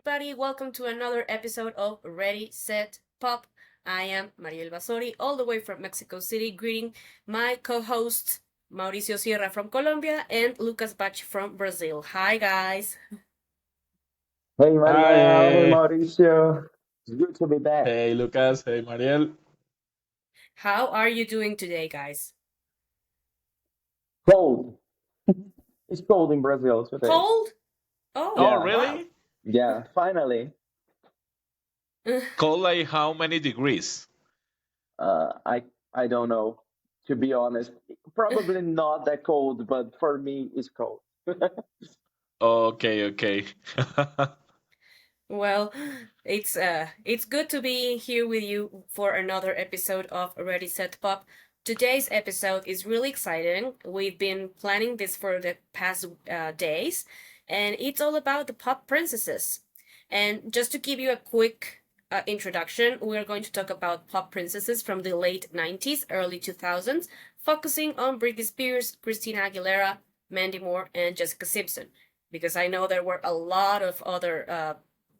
everybody. Welcome to another episode of Ready, Set, Pop. I am Mariel Basori, all the way from Mexico City, greeting my co hosts Mauricio Sierra from Colombia and Lucas Bach from Brazil. Hi, guys. Hey Mariel, hey Hi. Mauricio. It's good to be back. Hey, Lucas. Hey, Mariel. How are you doing today, guys? Cold. It's cold in Brazil today. Cold? Oh, Oh, Yeah, wow. really? yeah, finally. Cold like how many degrees? I don't know, to be honest. Probably not that cold, but for me it's cold. Okay, okay. Well, it's good to be here with you for another episode of Ready Set Pop. Today's episode is really exciting. We've been planning this for the past days, and it's all about the pop princesses. And just to give you a quick introduction, we're going to talk about pop princesses from the late 90s, early 2000s, focusing on Britney Spears, Christina Aguilera, Mandy Moore, and Jessica Simpson because I know there were a lot of other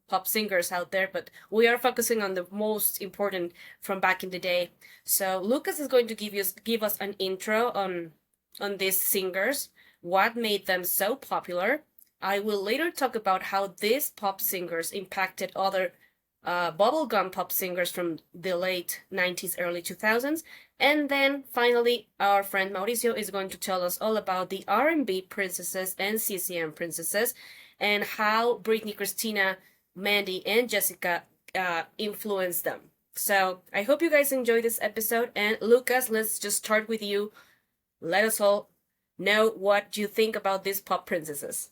pop singers out there, but we are focusing on the most important from back in the day. So Lucas is going to give us an intro on these singers, what made them so popular. I will later talk about how these pop singers impacted other bubblegum pop singers from the late 90s, early 2000s. And then finally, our friend Mauricio is going to tell us all about the R&B princesses and CCM princesses and how Britney, Christina, Mandy, and Jessica influenced them. So I hope you guys enjoy this episode. And Lucas, let's just start with you. Let us all know what you think about these pop princesses.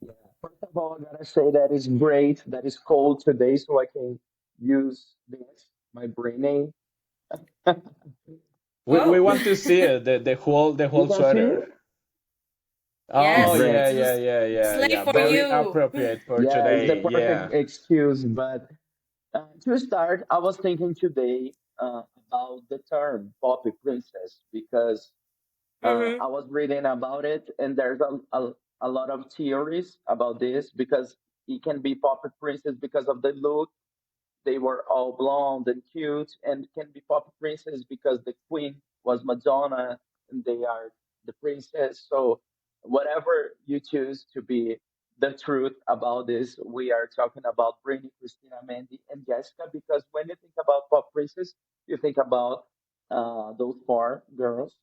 Yeah. First of all, I gotta say that it's great that it's cold today, so I can use this, my brain. We Oh, want to see it, the You whole can see sweater. it? Oh yes, Great. yeah, it's yeah, yeah, yeah, slave yeah. for Very you. appropriate for Yeah, it's the today. perfect Yeah. excuse, but to start, I was thinking today about the term "poppy princess" because Mm-hmm. I was reading about it, and there's a lot of theories about this because it can be poppy princess because of the look. They were all blonde and cute, and can be poppy princess because the queen was Madonna, and they are the princess. So whatever you choose to be the truth about this, we are talking about Britney, Christina, Mandy, and Jessica because when you think about pop princess, you think about those four girls,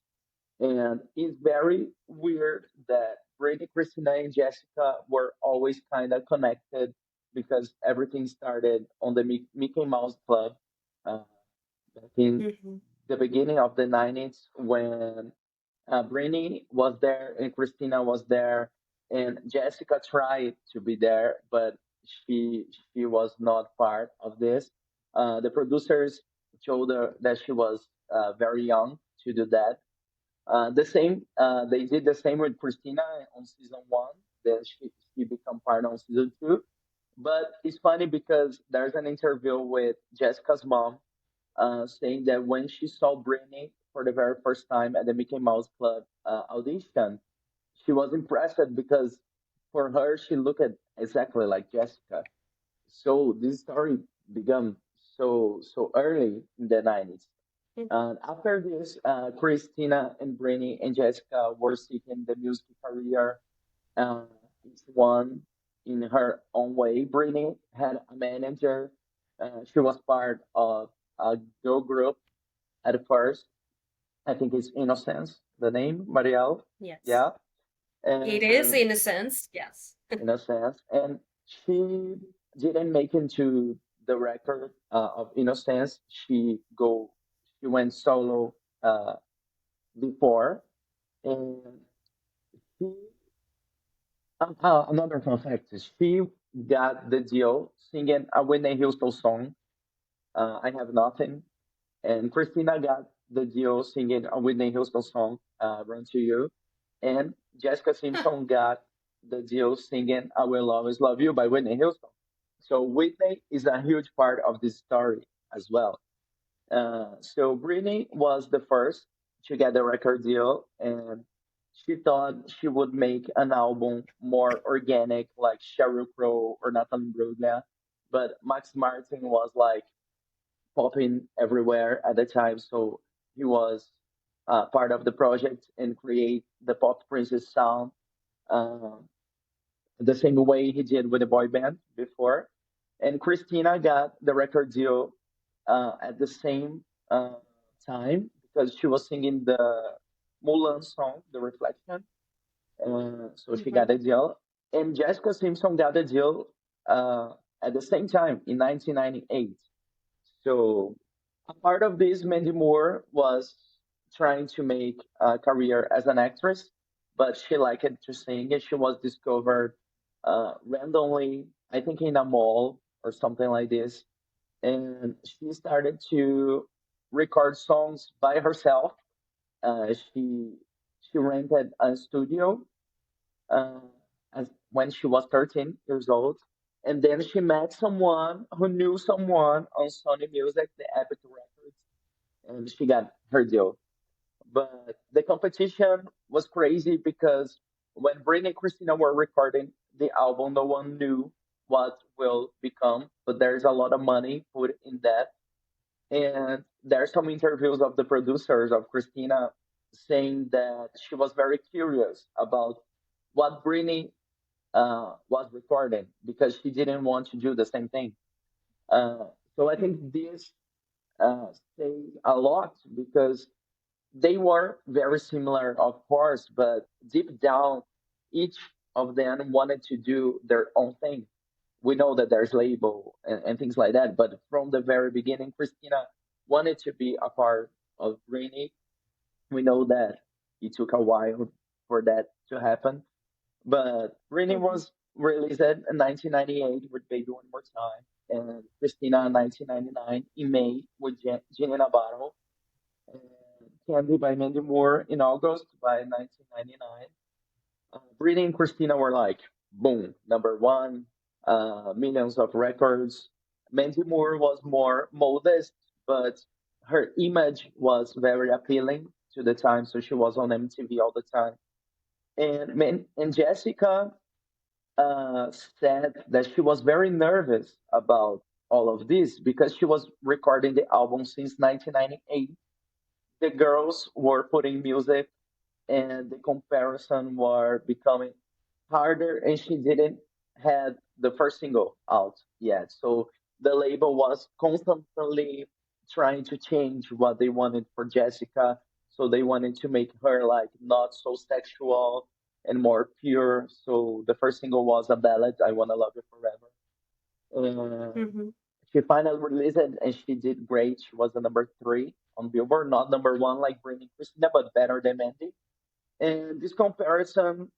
and it's very weird that Britney, Christina, and Jessica were always kind of connected because everything started on the Mickey Mouse Club uh, back in Mm-hmm. the beginning of the 90s when Britney was there and Christina was there, and Jessica tried to be there, but she she was not part of this. The producers told her that she was very young to do that, the same, they did the same with Christina on season one. Then she become part on season two. But it's funny because there's an interview with Jessica's mom, saying that when she saw Britney for the very first time at the Mickey Mouse Club audition, she was impressed because for her she looked exactly like Jessica. So this story began so early in the 90s. After this, Christina and Britney and Jessica were seeking the music career, uh, each one in her own way. Britney had a manager. She was part of a girl group at first. I think it's Innocence, the name, Marielle. Yes. Yeah. It is And in a sense, yes. Innocence. And she didn't make into the record of Innocence. She went solo uh, before. And she, another fun fact is she got the deal singing a Whitney Houston song, I Have Nothing. And Christina got the deal singing a Whitney Houston song, Run to You. And Jessica Huh. Simpson got the deal singing I Will Always Love You by Whitney Houston. So Whitney is a huge part of this story as well. So Britney was the first to get the record deal, and she thought she would make an album more organic, like Sheryl Crow or Nathan Bruglia. But Max Martin was like popping everywhere at the time, so he was part of the project and create the Pop Princess sound uh, the same way he did with the boy band before. And Christina got the record deal at the same uh, time because she was singing the Mulan song, The Reflection. So she Mm-hmm. got a deal. And Jessica Simpson got a deal uh, at the same time in 1998. So a part of this, Mandy Moore was trying to make a career as an actress, but she liked to sing, and she was discovered randomly, I think in a mall or something like this. And she started to record songs by herself. She rented a studio uh, when she was 13 years old. And then she met someone who knew someone on Sony Music, the Epic Records, and she got her deal. But the competition was crazy because when Britney and Christina were recording the album, no one knew what will become, but there's a lot of money put in that. And there are some interviews of the producers of Christina saying that she was very curious about what Britney was recording because she didn't want to do the same thing. Uh, so I think this say a lot because they were very similar, of course, but deep down, each of them wanted to do their own thing. We know that there's label and things like that, but from the very beginning, Christina wanted to be a part of Britney. We know that it took a while for that to happen, but Britney Mm-hmm. was released in 1998 with Baby One More Time, and Christina in 1999 in May with Genie in a Bottle, and Candy by Mandy Moore in August by 1999. Britney and Christina were like, boom, number one, millions of records. Mandy Moore was more modest, but her image was very appealing to the time, so she was on MTV all the time. And Jessica said that she was very nervous about all of this because she was recording the album since 1998. The girls were putting music and the comparison were becoming harder, and she didn't had the first single out yet, so the label was constantly trying to change what they wanted for Jessica. So they wanted to make her like not so sexual and more pure. So the first single was a ballad, I Wanna Love You Forever. And Mm-hmm. she finally released it and she did great. She was the number three on Billboard, not number one like Britney Christina, but better than Mandy. And this comparison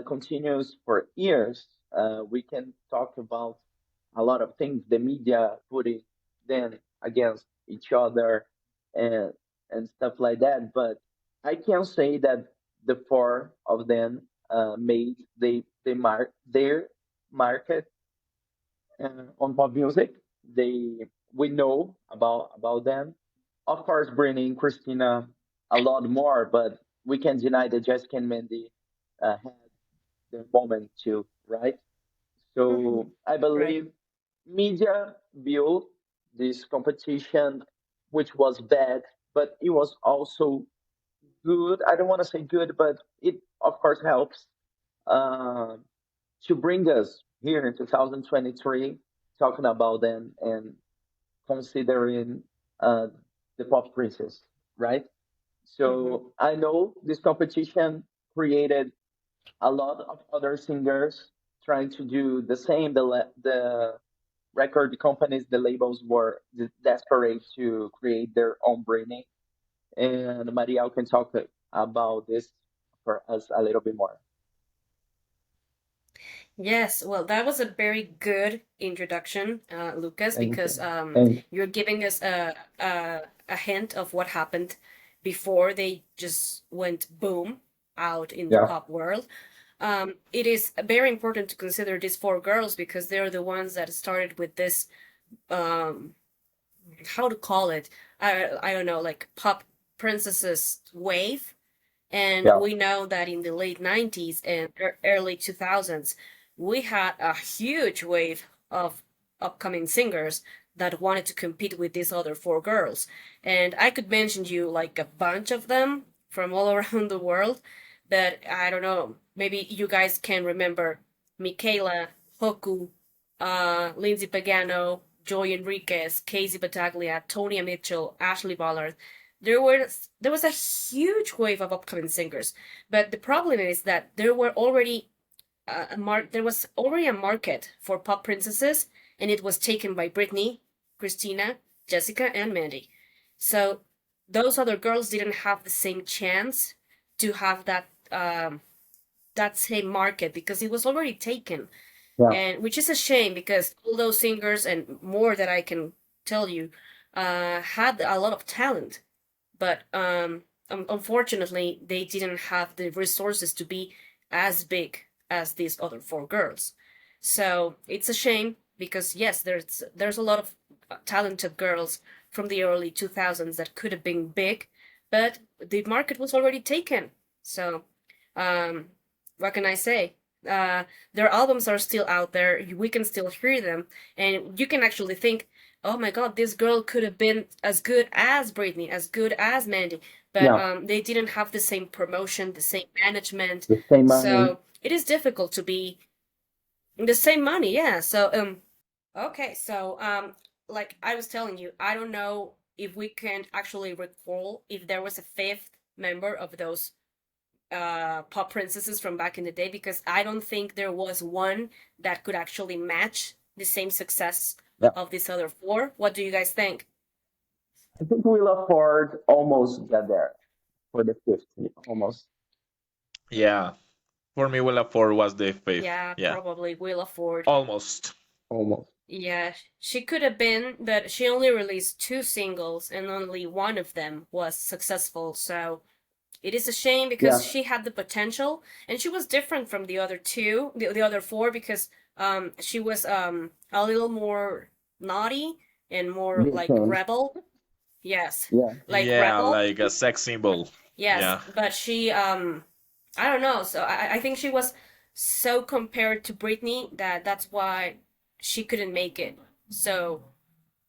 continues for years. We can talk about a lot of things, the media putting them against each other and stuff like that. But I can say that the four of them made they mark their market on pop music. They we know about them. Of course, bringing Christina a lot more, but we can deny that Jessica and Mandy had their moment too, right? Mm-hmm. So I Right. believe media built this competition, which was bad, but it was also good. I don't want to say good, but it of course helps uh, to bring us here in 2023 talking about them and considering uh, the pop princess, right? Mm-hmm. So I know this competition created a lot of other singers trying to do the same. The record companies, the labels were desperate to create their own branding. And Marielle can talk about this for us a little bit more. Yes, well, that was a very good introduction, Lucas, Thank because you. Thank you're giving us a hint of what happened before they just went boom out in the yeah. pop world. It is very important to consider these four girls because they're the ones that started with this, um, how to call it? I don't know, like pop princesses wave, And Yeah, we know that in the late 90s and early 2000s, we had a huge wave of upcoming singers that wanted to compete with these other four girls. And I could mention you like a bunch of them from all around the world, but I don't know, maybe you guys can remember Michaela, Hoku, Lindsay Pagano, Joy Enriquez, Casey Battaglia, Tonya Mitchell, Ashley Ballard. There was a huge wave of upcoming singers, but the problem is that there was already a market for pop princesses, and it was taken by Britney, Christina, Jessica, and Mandy. So those other girls didn't have the same chance to have that same market because it was already taken, yeah, and which is a shame because all those singers and more that I can tell you had a lot of talent, but unfortunately they didn't have the resources to be as big as these other four girls. So it's a shame because yes, there's a lot of talented girls from the early 2000s that could have been big, but the market was already taken. So um, what can I say? Their albums are still out there. We can still hear them, and you can actually think, "Oh my God, this girl could have been as good as Britney, as good as Mandy." But yeah. they didn't have the same promotion, the same management. The same money. So it is difficult to be the same money. Yeah. So okay. So like I was telling you, I don't know if we can actually recall if there was a fifth member of those pop princesses from back in the day, because I don't think there was one that could actually match the same success Yeah, of these other four. What do you guys think? I think Willa Ford almost got there for the 50, almost, Yeah. For me, Willa Ford was the fifth. Yeah, Yeah. probably Willa Ford. Almost. almost. Yeah, she could have been, but she only released two singles and only one of them was successful. So it is a shame because Yeah, she had the potential and she was different from the other two, the other four, because she was a little more naughty and more like Vincent. rebel. Yes, Yeah, like Yeah, rebel. like a sex symbol. Yes, Yeah. but she I don't know. So I think she was so compared to Britney that that's why she couldn't make it. So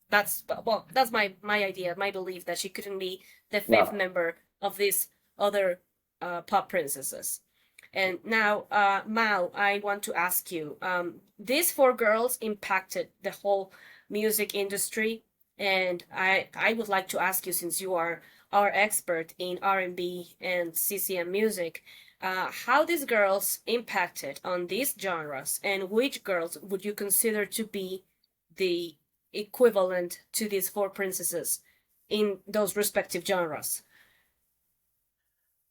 that's, well, that's my idea, my belief that she couldn't be the yeah. fifth member of these other pop princesses. And now, Mao, I want to ask you: these four girls impacted the whole music industry, and I would like to ask you, since you are our expert in R&B and CCM music, how these girls impacted on these genres, and which girls would you consider to be the equivalent to these four princesses in those respective genres?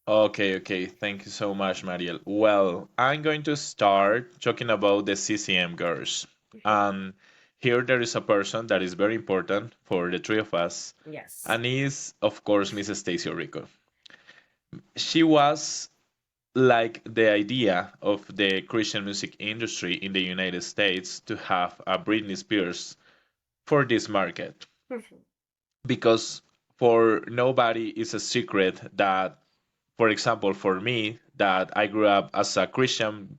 Okay, okay. Thank you so much, Mariel. Well, I'm going to start talking about the CCM girls. And here there is a person that is very important for the three of us, Yes. and is, of course, Miss Stacy Rico. She was like the idea of the Christian music industry in the United States to have a Britney Spears for this market. Because for nobody is a secret that, for example, for me, that I grew up as a Christian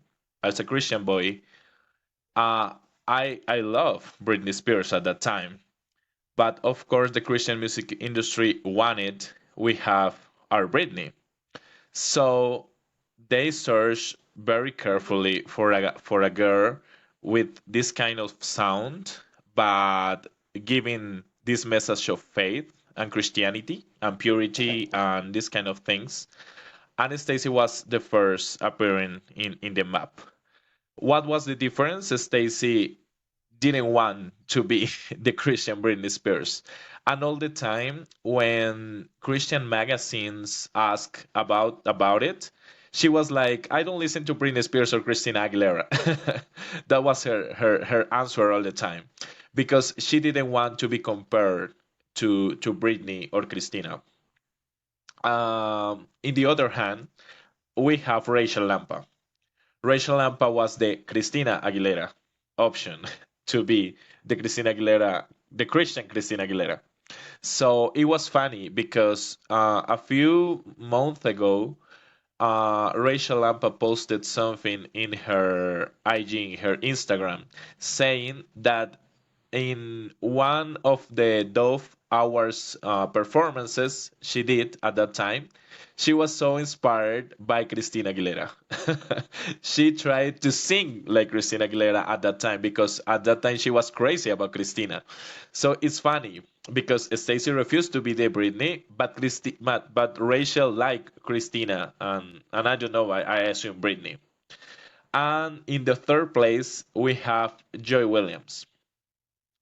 boy, uh, I love Britney Spears at that time. But of course, the Christian music industry wanted we have our Britney. So they search very carefully for a girl with this kind of sound, but giving this message of faith and Christianity and purity and this kind of things. And Stacy was the first appearing in the map. What was the difference? Stacy didn't want to be the Christian Britney Spears. And all the time when Christian magazines ask about it, she was like, I don't listen to Britney Spears or Christina Aguilera. That was her answer all the time. Because she didn't want to be compared to Britney or Christina. In the other hand, we have Rachel Lampa. Rachel Lampa was the Christina Aguilera option to be the Christina Aguilera, the Christian Christina Aguilera. So it was funny because a few months ago, Rachel Lampa posted something in her IG, in her Instagram, saying that in one of the Dove Awards performances she did at that time, she was so inspired by Christina Aguilera. She tried to sing like Christina Aguilera at that time because at that time she was crazy about Christina. So it's funny because Stacey refused to be the Britney, but Rachel liked Christina, and I don't know, I assume Britney. And in the third place we have Joy Williams.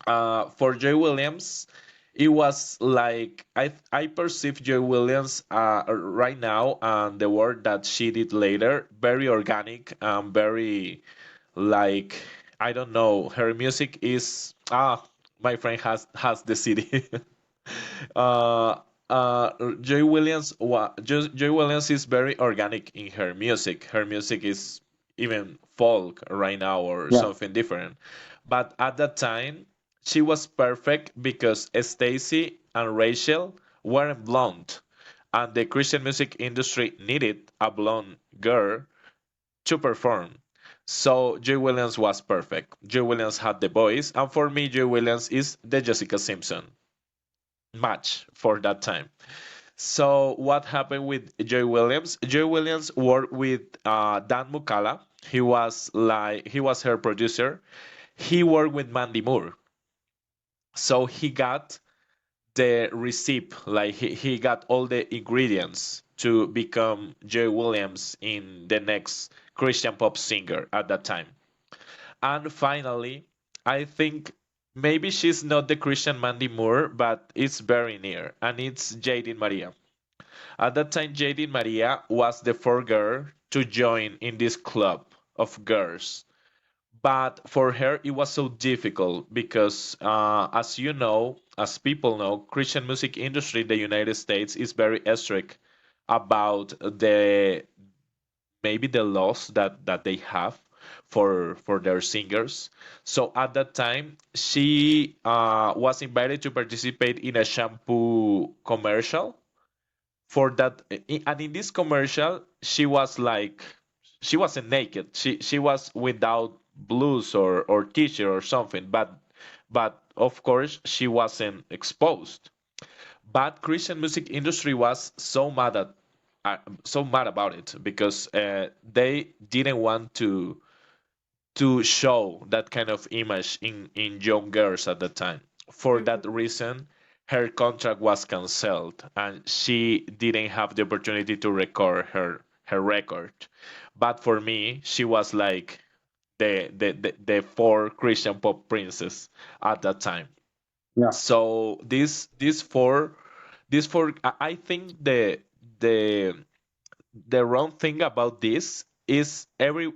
For Joy Williams, it was like I perceive Joy Williams right now and the work that she did later very organic and very like I don't know. Her music is my friend has the CD. uh, Joy Williams is very organic in her music. Her music is even folk right now or Yeah, something different. But at that time, she was perfect because Stacy and Rachel weren't blonde, and the Christian music industry needed a blonde girl to perform. So Joy Williams was perfect. Joy Williams had the voice, and for me, Joy Williams is the Jessica Simpson match for that time. So what happened with Joy Williams? Joy Williams worked with Dan Mukala. He was her producer. He worked with Mandy Moore, so he got the recipe, like he got all the ingredients to become Joy Williams in the next Christian pop singer at that time. And finally, I think maybe she's not the Christian Mandy Moore, but it's very near, and it's Jadine Maria. At that time, Jadine Maria was the fourth girl to join in this club of girls. But for her, it was so difficult because, as you know, as people know, Christian music industry in the United States is very strict about the maybe the laws that they have for their singers. So at that time, she was invited to participate in a shampoo commercial. For that, and in this commercial, she wasn't naked. She was without blues or t-shirt or something. But of course, she wasn't exposed. But Christian music industry was so mad about it because they didn't want to show that kind of image in young girls at the time. For that Mhm. reason, her contract was cancelled and she didn't have the opportunity to record her record. But for me, she was like the four Christian pop princess at that time. yeah, So these four I think the wrong thing about this is every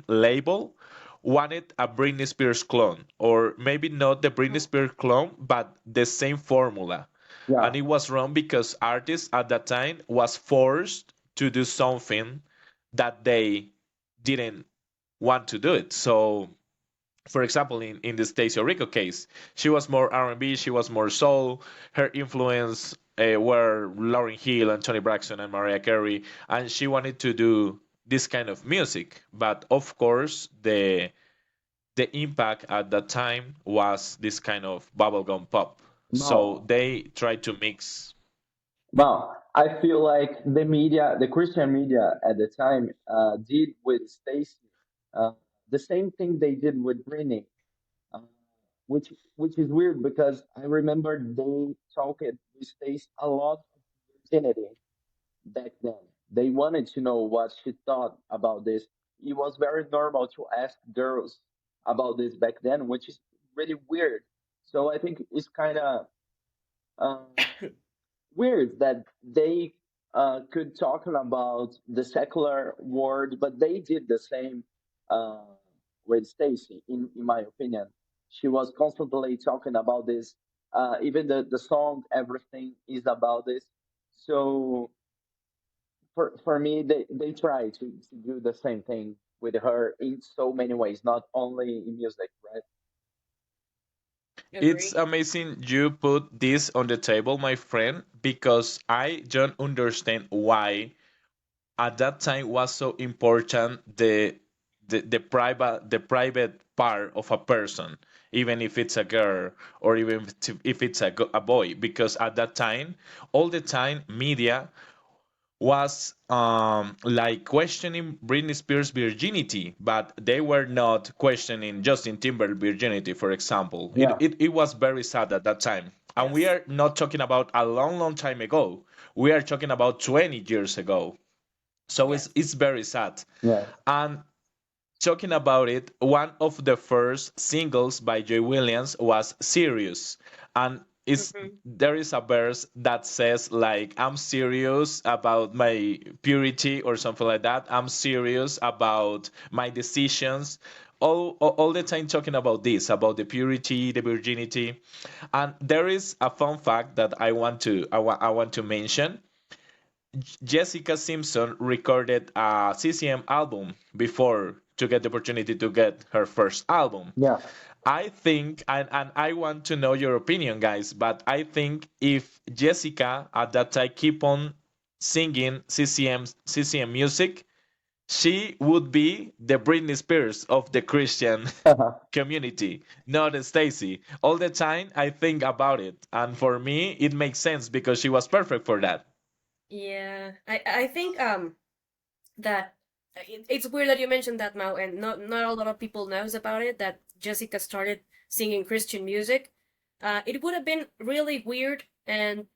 label wanted a Britney Spears clone, or maybe not the Britney Mhm. Spears clone, but the same formula. yeah. And it was wrong because artists at that time was forced to do something that they didn't want to do it. So for example, in the Stacey Rico case, she was more R&B, she was more soul. Her influence were Lauryn Hill and Tony Braxton and Mariah Carey, and she wanted to do this kind of music. But of course, the impact at that time was this kind of bubblegum pop. So No, they tried to mix. no. I feel like the media, the Christian media at the time, did with Stacy uh, the same thing they did with Britney, uh, which is weird because I remember they talked with Stacy a lot of virginity back then. They wanted to know what she thought about this. It was very normal to ask girls about this back then, which is really weird. So I think it's kind of uh, weird that they could talk about the secular world, but they did the same uh, with Stacy. In my opinion, she was constantly talking about this. Even the song, everything is about this. So for me, they try to do the same thing with her in so many ways, not only in music, right? It's Agree. amazing you put this on the table, my friend, because I don't understand why at that time was so important the private part of a person, even if it's a girl or even if it's a boy, because at that time all the time media was like questioning Britney Spears' virginity, but they were not questioning Justin Timberlake's virginity, for example. It, Yeah, it, it was very sad at that time. And we Yes. are not talking about a long, long time ago. We are talking about 20 years ago. So it's, Yes. it's very sad. yeah, And talking about it, one of the first singles by Joy Williams was Serious. And Hmm. there is a verse that says like I'm serious about my purity or something like that. I'm serious about my decisions. All the time talking about this, about the purity, the virginity. And there is a fun fact that I want to mention. Jessica Simpson recorded a CCM album before to get the opportunity to get her first album. yeah. I think, and I want to know your opinion, guys, but I think if Jessica at that time keep on singing CCM music, she would be the Britney Spears of the Christian community, not Stacy. All the time I think about it, and for me it makes sense because she was perfect for that. Yeah. I think that it's weird that you mentioned that now, and not a lot of people knows about it. That Jessica started singing Christian music. It would have been really weird, and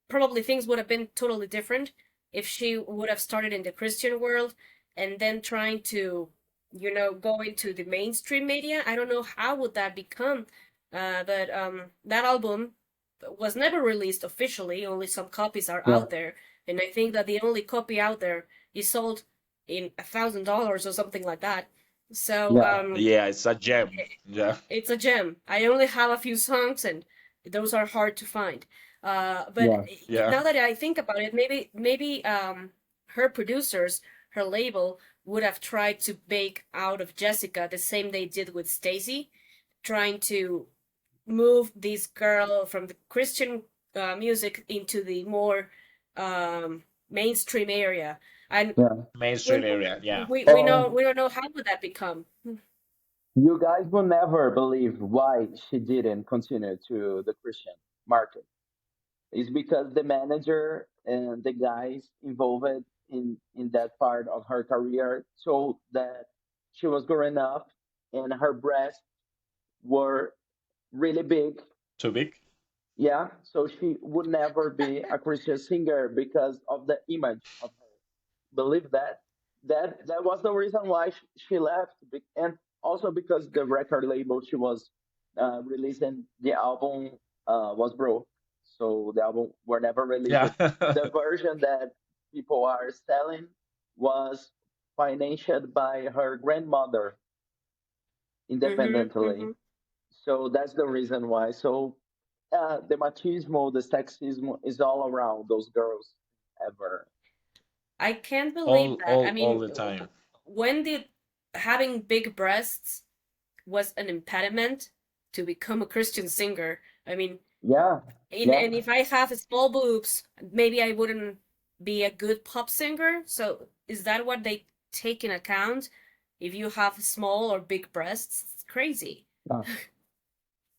probably things would have been totally different if she would have started in the Christian world and then trying to, go into the mainstream media. I don't know how would that become. But that album was never released officially. Only some copies are Yeah, out there, and I think that the only copy out there is sold in $1,000 or something like that. So yeah, Yeah, it's a gem. Yeah. it's a gem. I only have a few songs, and those are hard to find. But yeah, Yeah. now that I think about it, maybe her producers, her label, would have tried to bake out of Jessica the same they did with Stacy, trying to move this girl from the Christian music into the more mainstream area. And yeah. Mainstream we area. Yeah. we don't know how would that become. You guys will never believe why she didn't continue to the Christian market. It's because the manager and the guys involved in that part of her career told that she was growing up and her breasts were really big. Too big? Yeah, so she would never be a Christian singer because of the image of her. Believe that. That was the reason why she left, and also because the record label she was releasing the album was broke, so the album were never released. Yeah. The version that people are selling was financed by her grandmother Mm-hmm, independently. mm-hmm. So that's the reason why. So the machismo, the sexism is all around those girls ever. I can't believe all that. I all all mean, the time. when did having big breasts was an impediment to become a Christian singer? I mean, Yeah, yeah. and if I have small boobs, maybe I wouldn't be a good pop singer. So is that what they take in account? If you have small or big breasts, it's crazy. Uh,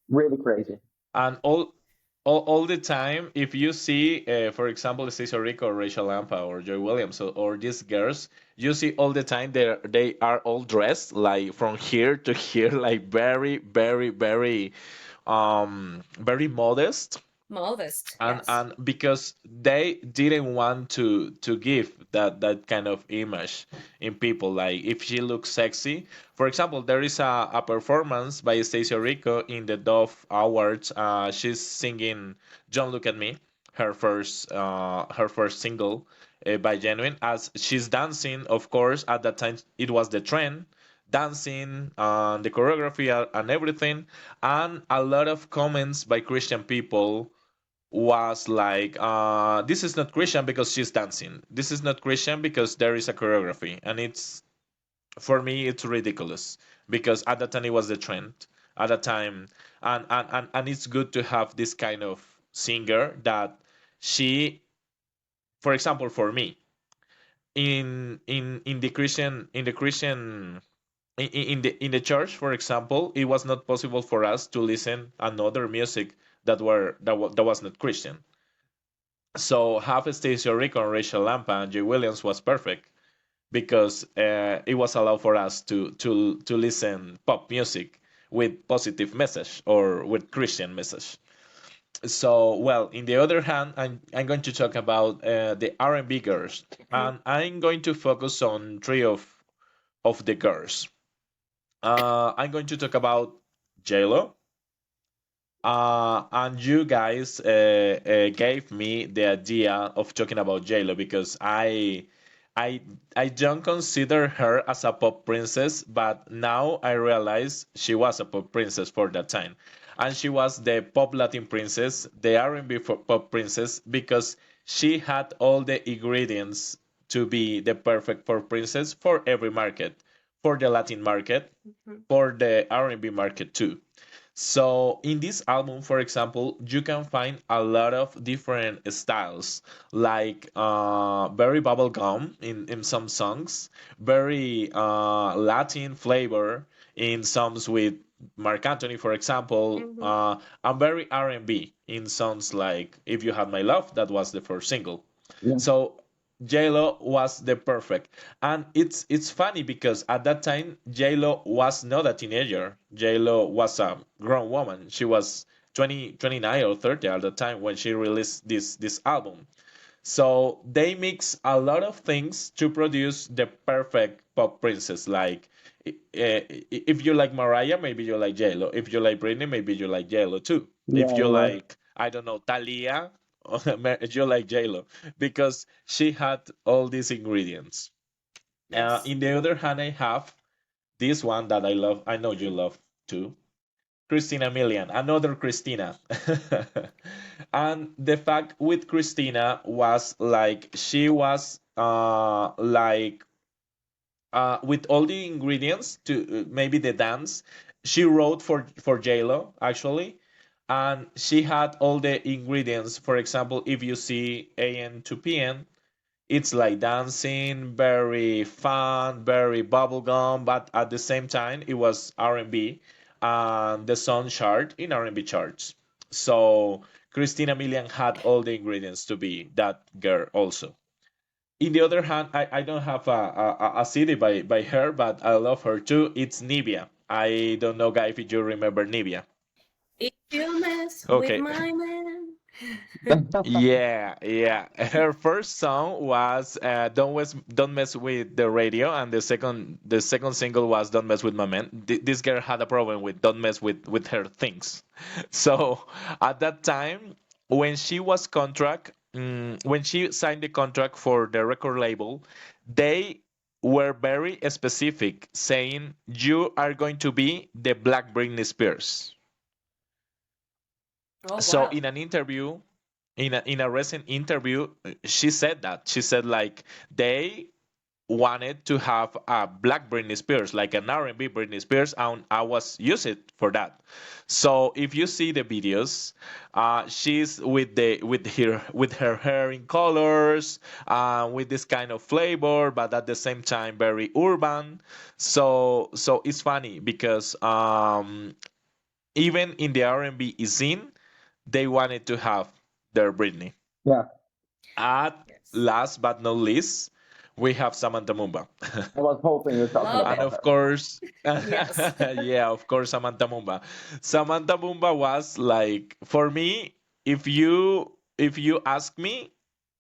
really crazy. And all the time, if you see, for example, Stacey Rico or Rachel Lampa or Joy Williams or these girls, you see all the time they are all dressed like from here to here, like very, very, very modest, Modest, and yes. and because they didn't want to give that kind of image in people, like if she looks sexy. For example, there is a performance by Stacey Rico in the Dove Awards. She's singing "Don't Look at Me," her first single by Genuine, as she's dancing. Of course, at that time it was the trend, dancing, the choreography, and everything, and a lot of comments by Christian people was like, this is not Christian because she's dancing. This is not Christian because there is a choreography. And for me, it's ridiculous because at that time it was the trend. at a time, and it's good to have this kind of singer that she, for example, for me, in the Christian in the church, for example, it was not possible for us to listen another music that was not Christian. So have Stacey Rico and Rachel Lampa and Jay Williams was perfect because it was allowed for us to listen pop music with positive message or with Christian message. So, well, in the other hand, I'm going to talk about the R&B girls, Mhm. and I'm going to focus on three of the girls. I'm going to talk about JLo, and you guys gave me the idea of talking about JLo because I, I don't consider her as a pop princess, but now I realize she was a pop princess for that time, and she was the pop Latin princess, the R&B pop princess, because she had all the ingredients to be the perfect pop princess for every market, for the Latin market, Mhm. for the R&B market too. So in this album, for example, you can find a lot of different styles, like very bubblegum in some songs, very Latin flavor in songs with Mark Anthony, for example, Mhm. and very R&B in songs like "If You Had My Love," that was the first single. Yeah. So J-Lo was the perfect. And it's funny because at that time J-Lo was not a teenager. J-Lo was a grown woman. She was 20, 29 or 30 at the time when she released this album. So they mix a lot of things to produce the perfect pop princess. Like if you like Mariah, maybe you like J-Lo. If you like Britney, maybe you like J-Lo too. If Yeah, you you're right. like, I don't know, Thalia, you like J-Lo because she had all these ingredients. Yes. In the other hand, I have this one that I love. I know you love too. Christina Milian, another Christina. And the fact with Christina was like she was like with all the ingredients to maybe the dance. She wrote for JLo actually, and she had all the ingredients. For example, if you see AM to PM, it's like dancing, very fun, very bubblegum, but at the same time it was R&B, and the song chart in R&B charts. So Christina Milian had all the ingredients to be that girl also. In the other hand, I don't have a CD by her, but I love her too. It's Nivea. I don't know, guy, if you remember Nivea. If you mess with Okay. my man. Yeah, yeah. Her first song was Don't Mess with the Radio," and the second single was "Don't Mess with My Man." This girl had a problem with "Don't mess with her things." So at that time, when she was when she signed the contract for the record label, they were very specific, saying you are going to be the Black Britney Spears. Oh, So wow. in an interview, in a recent interview, she said that she said like they wanted to have a black Britney Spears, like an R&B Britney Spears, and I was use it for that. So if you see the videos, she's with her hair in colors, with this kind of flavor, but at the same time very urban. So it's funny because even in the R&B scene, they wanted to have their Britney. Yeah. At Yes. last but not least, we have Samantha Mumba. I was hoping you're talking Love And it. about of her. course, Yes. yeah, of course, Samantha Mumba. Samantha Mumba was like, for me, if you ask me,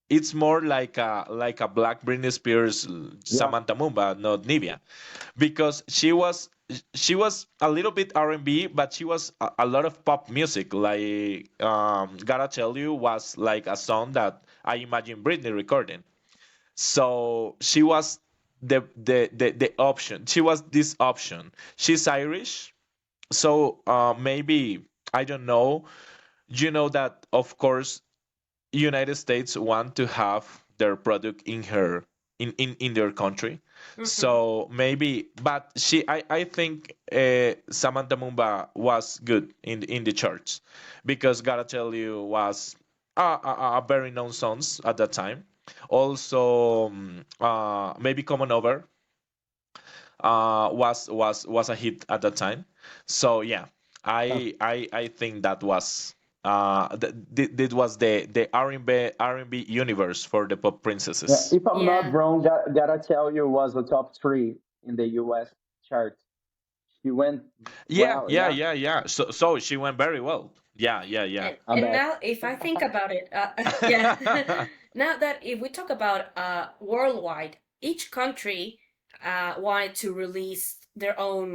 it's more like a Black Britney Spears, Yeah. Samantha Mumba, not Nivea, because she was a little bit R&B, but she was a lot of pop music. Like "Gotta Tell You" was like a song that I imagine Britney recording. So she was the option. She was this option. She's Irish, so maybe I don't know. You know that of course United States want to have their product in her in their country. Mm-hmm. So maybe, but I think Samantha Mumba was good in the charts because Gotta Tell You was a very known songs at that time. Also, maybe Common Over was a hit at that time. So yeah, Yeah. I think that was that was the R&B universe for the pop Yeah, princesses. if I'm not Yeah. wrong, Gotta Tell You was a top three in the US chart. She went Yeah, well, yeah, yeah. yeah, yeah. So she went very well. Yeah, yeah, yeah. I And bet. now, if I think about it, yeah, now that if we talk about worldwide, each country wanted to release their own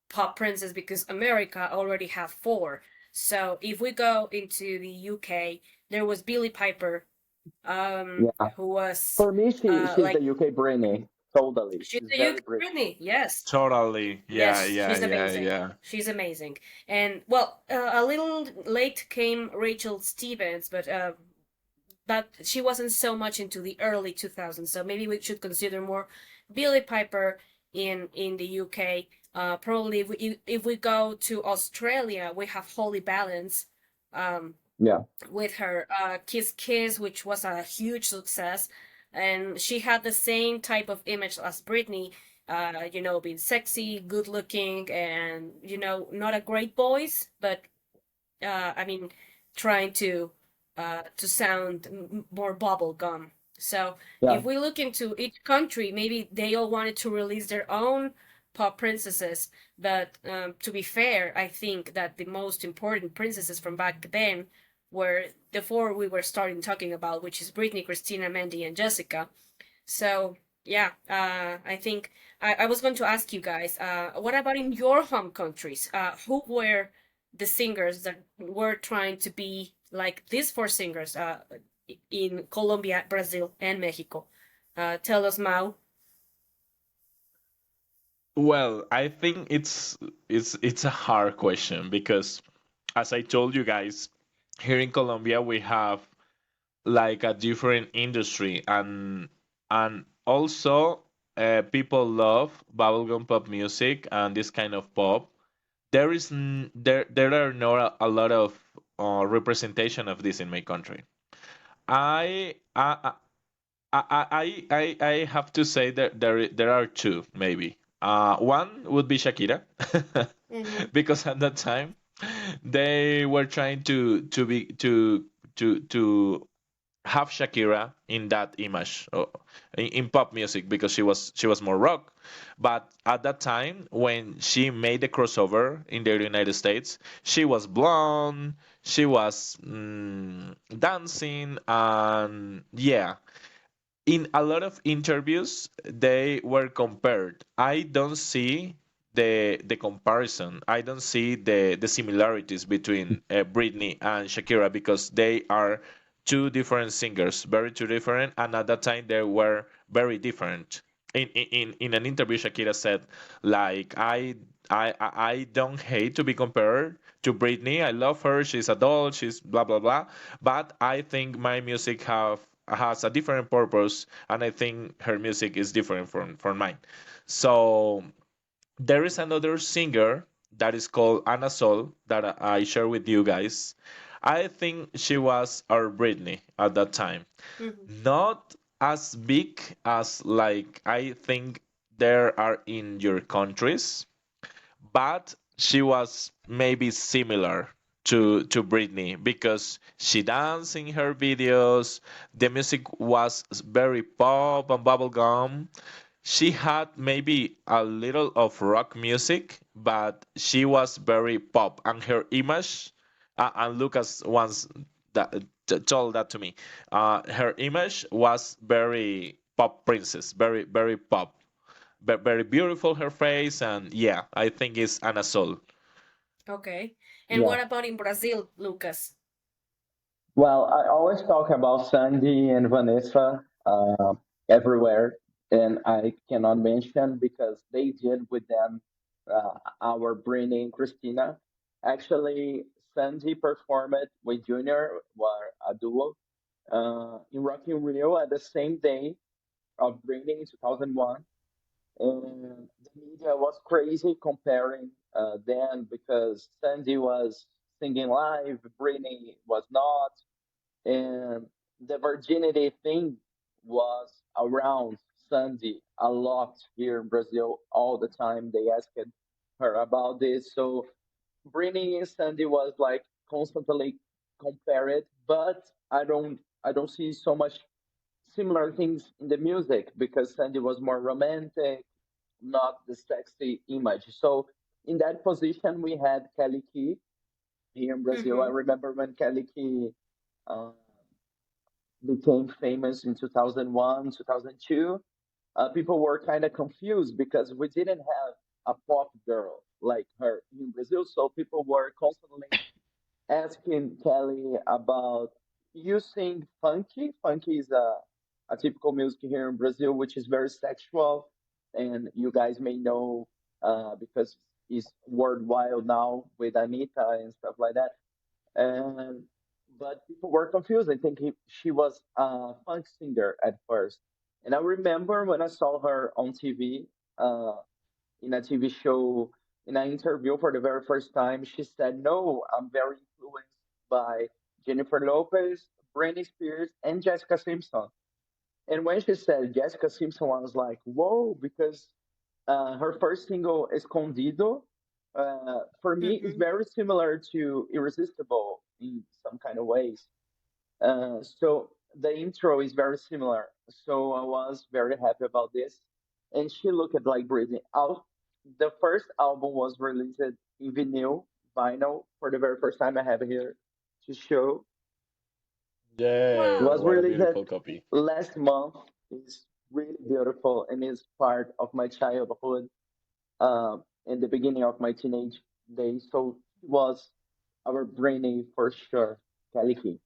pop princess because America already have four. So if we go into the UK, there was Billie Piper, Yeah. who was For me, she's the like UK Britney. Totally. she's She's the very UK British. Britney. Yes, Totally. Yeah, yes, yeah, she's yeah, amazing. yeah. She's amazing. And well, a little late came Rachel Stevens, but she wasn't so much into the early 2000s. So maybe we should consider more Billie Piper in the UK. Probably if we go to Australia, we have Holly Balance. Um, Yeah. with her Kiss Kiss, which was a huge success. And she had the same type of image as Britney, being sexy, good looking, and, not a great voice, but I mean, trying to sound more bubble gum. So Yeah. if we look into each country, maybe they all wanted to release their own pop princesses. But to be fair, I think that the most important princesses from back then were the four we were starting talking about, which is Britney, Christina, Mandy, and Jessica. So yeah, I think I was going to ask you guys, what about in your home countries? Who were the singers that were trying to be like these four singers in Colombia, Brazil, and Mexico? Tell us, Mao. Well, I think it's a hard question because as I told you guys, here in Colombia we have like a different industry and also people love bubblegum pop music and this kind of pop. There are not a lot of representation of this in my country. I I I have to say that there are two maybe. One would be Shakira, Mm-hmm. because at that time they were trying to have Shakira in that image in pop music because she was more rock. But at that time, when she made the crossover in the United States, she was blonde, she was dancing, and yeah, in a lot of interviews they were compared. I don't see the comparison. I don't see the similarities between Britney and Shakira because they are two different singers, very two different, and at that time they were very different. In an interview, Shakira said, like, I don't hate to be compared to Britney. I love her. She's a doll. She's blah blah blah. But I think my music has a different purpose, and I think her music is different from mine. So there is another singer that is called Anna Sol that I share with you guys. I think she was our Britney at that time. Mm-hmm. Not as big as like I think there are in your countries, but she was maybe similar to Britney because she danced in her videos. The music was very pop and bubblegum. She had maybe a little of rock music, but she was very pop, and her image. And Lucas once told that to me. Her image was very pop princess, very pop, very beautiful her face, and yeah, I think it's Ana Sol. Okay. And Yeah. what about in Brazil, Lucas? Well, I always talk about Sandy and Vanessa everywhere, and I cannot mention because they did with them our Britney and Christina. Actually, Sandy performed with Junior, were a duo, in Rock in Rio at the same day. of Britney in 2001, and the media was crazy comparing them because Sandy was singing live, Britney was not, and the virginity thing was around Sandy a lot here in Brazil all the time. They asked her about this, so Britney and Sandy was like constantly compared, but I don't see so much similar things in the music because Sandy was more romantic, not the sexy image. So in that position, we had Kelly Key here in Brazil. I Mm-hmm. remember when Kelly Key uh, became famous in 2001, 2002. People were kind of confused because we didn't have a pop girl like her in Brazil. So people were constantly asking Kelly about you sing funky. Funky is a typical music here in Brazil, which is very sexual, and you guys may know because it's worldwide now with Anita and stuff like that. And but people were confused. I think she was a funk singer at first, and I remember when I saw her on TV. In a TV show, in an interview for the very first time, she said, "No, I'm very influenced by Jennifer Lopez, Britney Spears, and Jessica Simpson." And when she said Jessica Simpson, I was like, "Whoa!" Because her first single, "Escondido," for me is Mm-hmm. very similar to "Irresistible" in some kind of ways. So the intro is very similar. So I was very happy about this. And she looked like Britney. The first album was released in vinyl for the very first time I have here to show. It Yay! Wow. was What a released beautiful copy. last month. It's really beautiful and is part of my childhood in the beginning of my teenage days. So it was our Britney for sure. Kelly Key.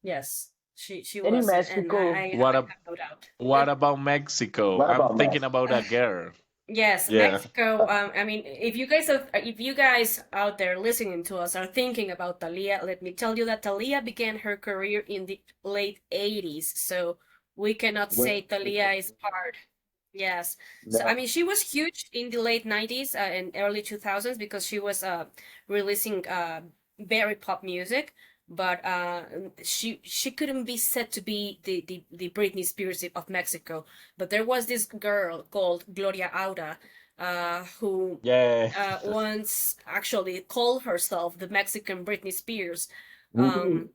Yes, she And in was, and Mexico, What I a, have no doubt. what about Mexico? what I'm about thinking Mexico? about a girl. Yes, Yeah. Mexico. I mean, if you guys out there listening to us are thinking about Thalia, let me tell you that Thalia began her career in the late 80s. So we cannot Way say Thalia before. is part. Yes. So I No. mean, she was huge in the late 90s and early 2000s because she was releasing very pop music, but she couldn't be said to be the Britney Spears of Mexico. But there was this girl called Gloria Aura, who Yeah. once actually called herself the Mexican Britney Spears. Ooh. Um,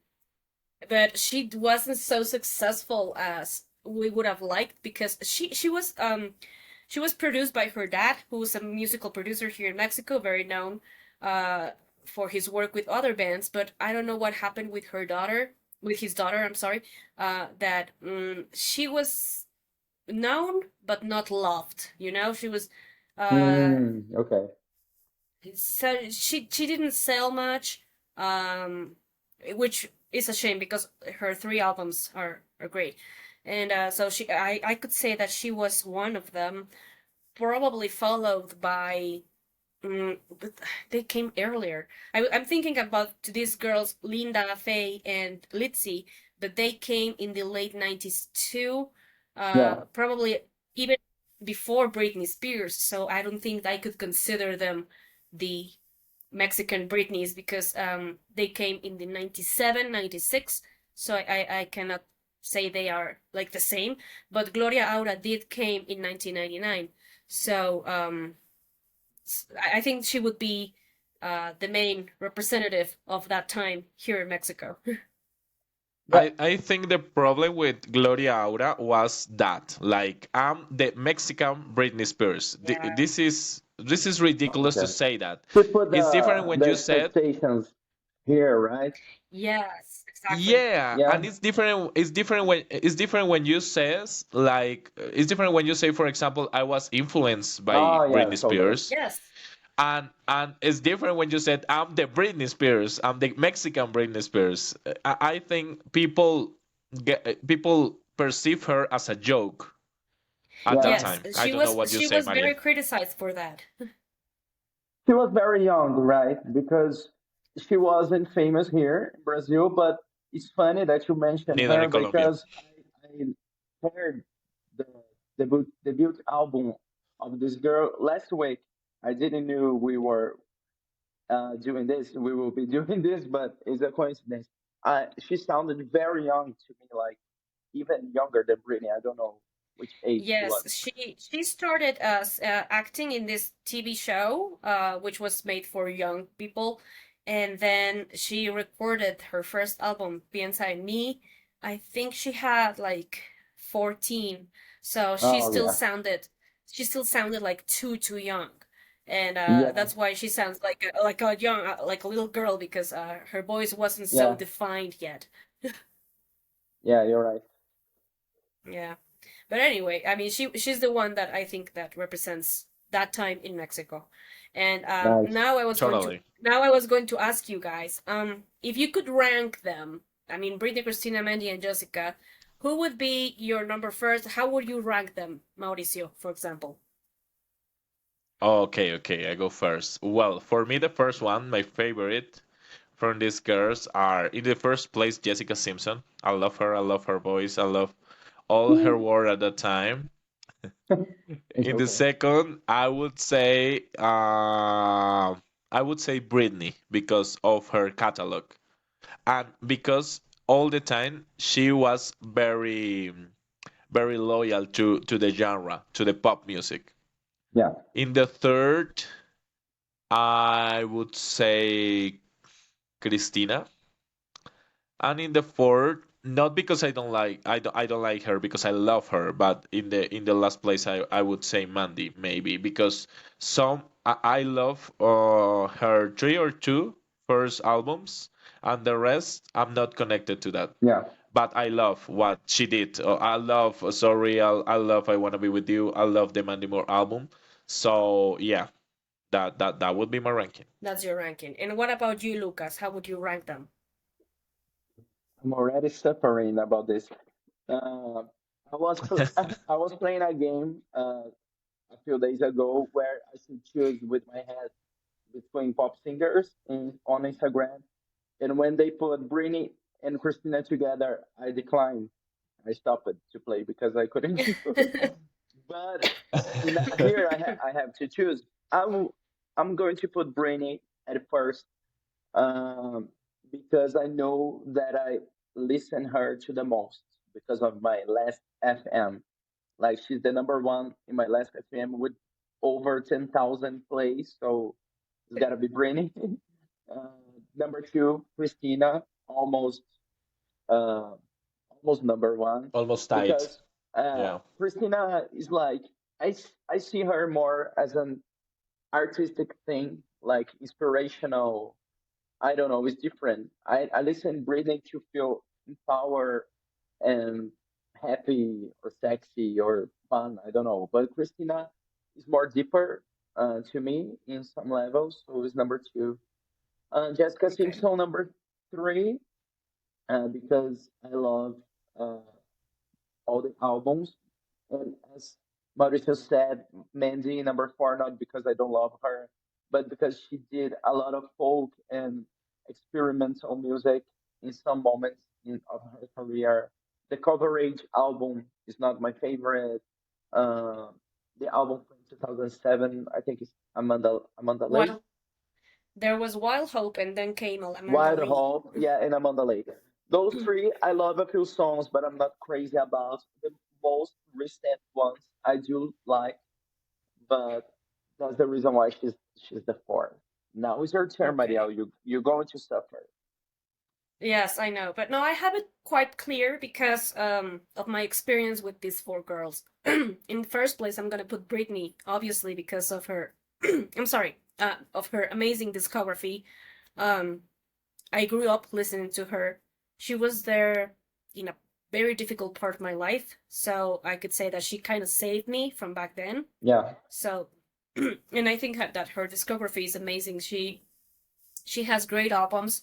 but she wasn't so successful as we would have liked because she was produced by her dad, who was a musical producer here in Mexico, very known uh for his work with other bands. But I don't know what happened with her daughter, with his daughter. I'm sorry, that she was known but not loved. You know, she was uh Okay. so she didn't sell much, um which is a shame because her three albums are great. And so I could say that she was one of them, probably followed by but they came earlier. I'm thinking about these girls, Linda, Faye, and Litzy, but they came in the late 90s too, Yeah. probably even before Britney Spears. So I don't think I could consider them the Mexican Britneys because they came in the 97, 96. So I cannot say they are like the same. But Gloria Aura did came in 1999. So I think she would be the main representative of that time here in Mexico. Yeah. I think the problem with Gloria Aura was that, like, I'm the Mexican Britney Spears. Yeah. This is ridiculous to Okay. say that. She put It's different when the you said, expectations here, right? Yes, exactly. yeah, and Yeah. it's different. It's different when you says like it's different when you say, for example, I was influenced by Oh yeah, Britney totally. Spears, Yes. and it's different when you said I'm the Britney Spears, I'm the Mexican Britney Spears. I think people perceive her as a joke at that Yeah. Yes, time. I don't know what you she say, was very Maria. criticized for that. She was very young, right? Because she wasn't famous here in Brazil, but it's funny that you mentioned Neither her in Colombia. because I heard. debut album of this girl last week. I didn't knew we were doing this. We will be doing this, but it's a coincidence. She sounded very young to me, like even younger than Britney. I don't know which age she was. Yes, she started as acting in this TV show, which was made for young people, and then she recorded her first album, Piensa en mí. I think she had like 14, so Oh yeah, she still sounded like too young, and yeah, that's why she sounds like a young like a little girl because her voice wasn't so yeah, defined yet. yeah. You're right. Yeah. But anyway, I mean, she's the one that I think that represents that time in Mexico. And Nice. now I was going to ask you guys, if you could rank them, I mean, Britney, Christina, Mandy, and Jessica, who would be your number first? How would you rank them, Mauricio, for example? Okay, okay, I go first. Well, for me, the first one, my favorite from these girls are in the first place Jessica Simpson. I love her. I love her voice. I love all her work at that time. It's In the okay. second, I would say Britney because of her catalog and because all the time she was very loyal to the genre, to the pop music. Yeah, In the third, I would say Christina. And in the fourth, not because I don't like her because I love her, but in the last place I would say Mandy maybe because I love her three or two first albums and the rest I'm not connected to that. yeah. But I love what she did. I love Sorry, I love I Wanna Be With You. I love the Mandy Moore album. So yeah, that would be my ranking. That's your ranking. And what about you, Lucas? How would you rank them? I'm already suffering about this. Uh, I was playing a game a few days ago where I should choose with my head between pop singers on Instagram, and when they put Britney and Christina together, I declined. I stopped it to play because I couldn't choose. But here I have to choose. I'm going to put Britney at first um, because I know that I listen her to the most because of my last FM. Like she's the number one in my last FM with over 10,000 plays, so it's gotta be Britney. uh, Number two, Christina, uh, almost number one, Almost tight. because Yeah. Christina is like I see her more as an artistic thing, like inspirational. I don't know, it's different. I listen Britney to feel empowered and happy or sexy or fun. I don't know. But Christina is more deeper to me in some levels. So it's number two. Jessica Okay. Simpson, number three, because I love uh, all the albums. And as Mauricio said, Mandy number four, not because I don't love her, but because she did a lot of folk and experimental music in some moments of her career. The Coverage album is not my favorite. Uh, the album from 2007, I think, is Amanda Lake. Well, there was Wild Hope, and then came Amanda Wild Lee. Hope, yeah, and Amanda Lake. Those three, I love a few songs, but I'm not crazy about. The most recent ones I do like, but that's the reason why she's the fourth. Now it's your turn, Maria. Okay. You're going to suffer. Yes, I know. But no, I have it quite clear because of my experience with these four girls. In the first place, I'm gonna put Britney, obviously, because of her I'm sorry, of her amazing discography. Um I grew up listening to her. She was there in a very difficult part of my life, so I could say that she kind of saved me from back then. Yeah, So and I think that her discography is amazing. She has great albums.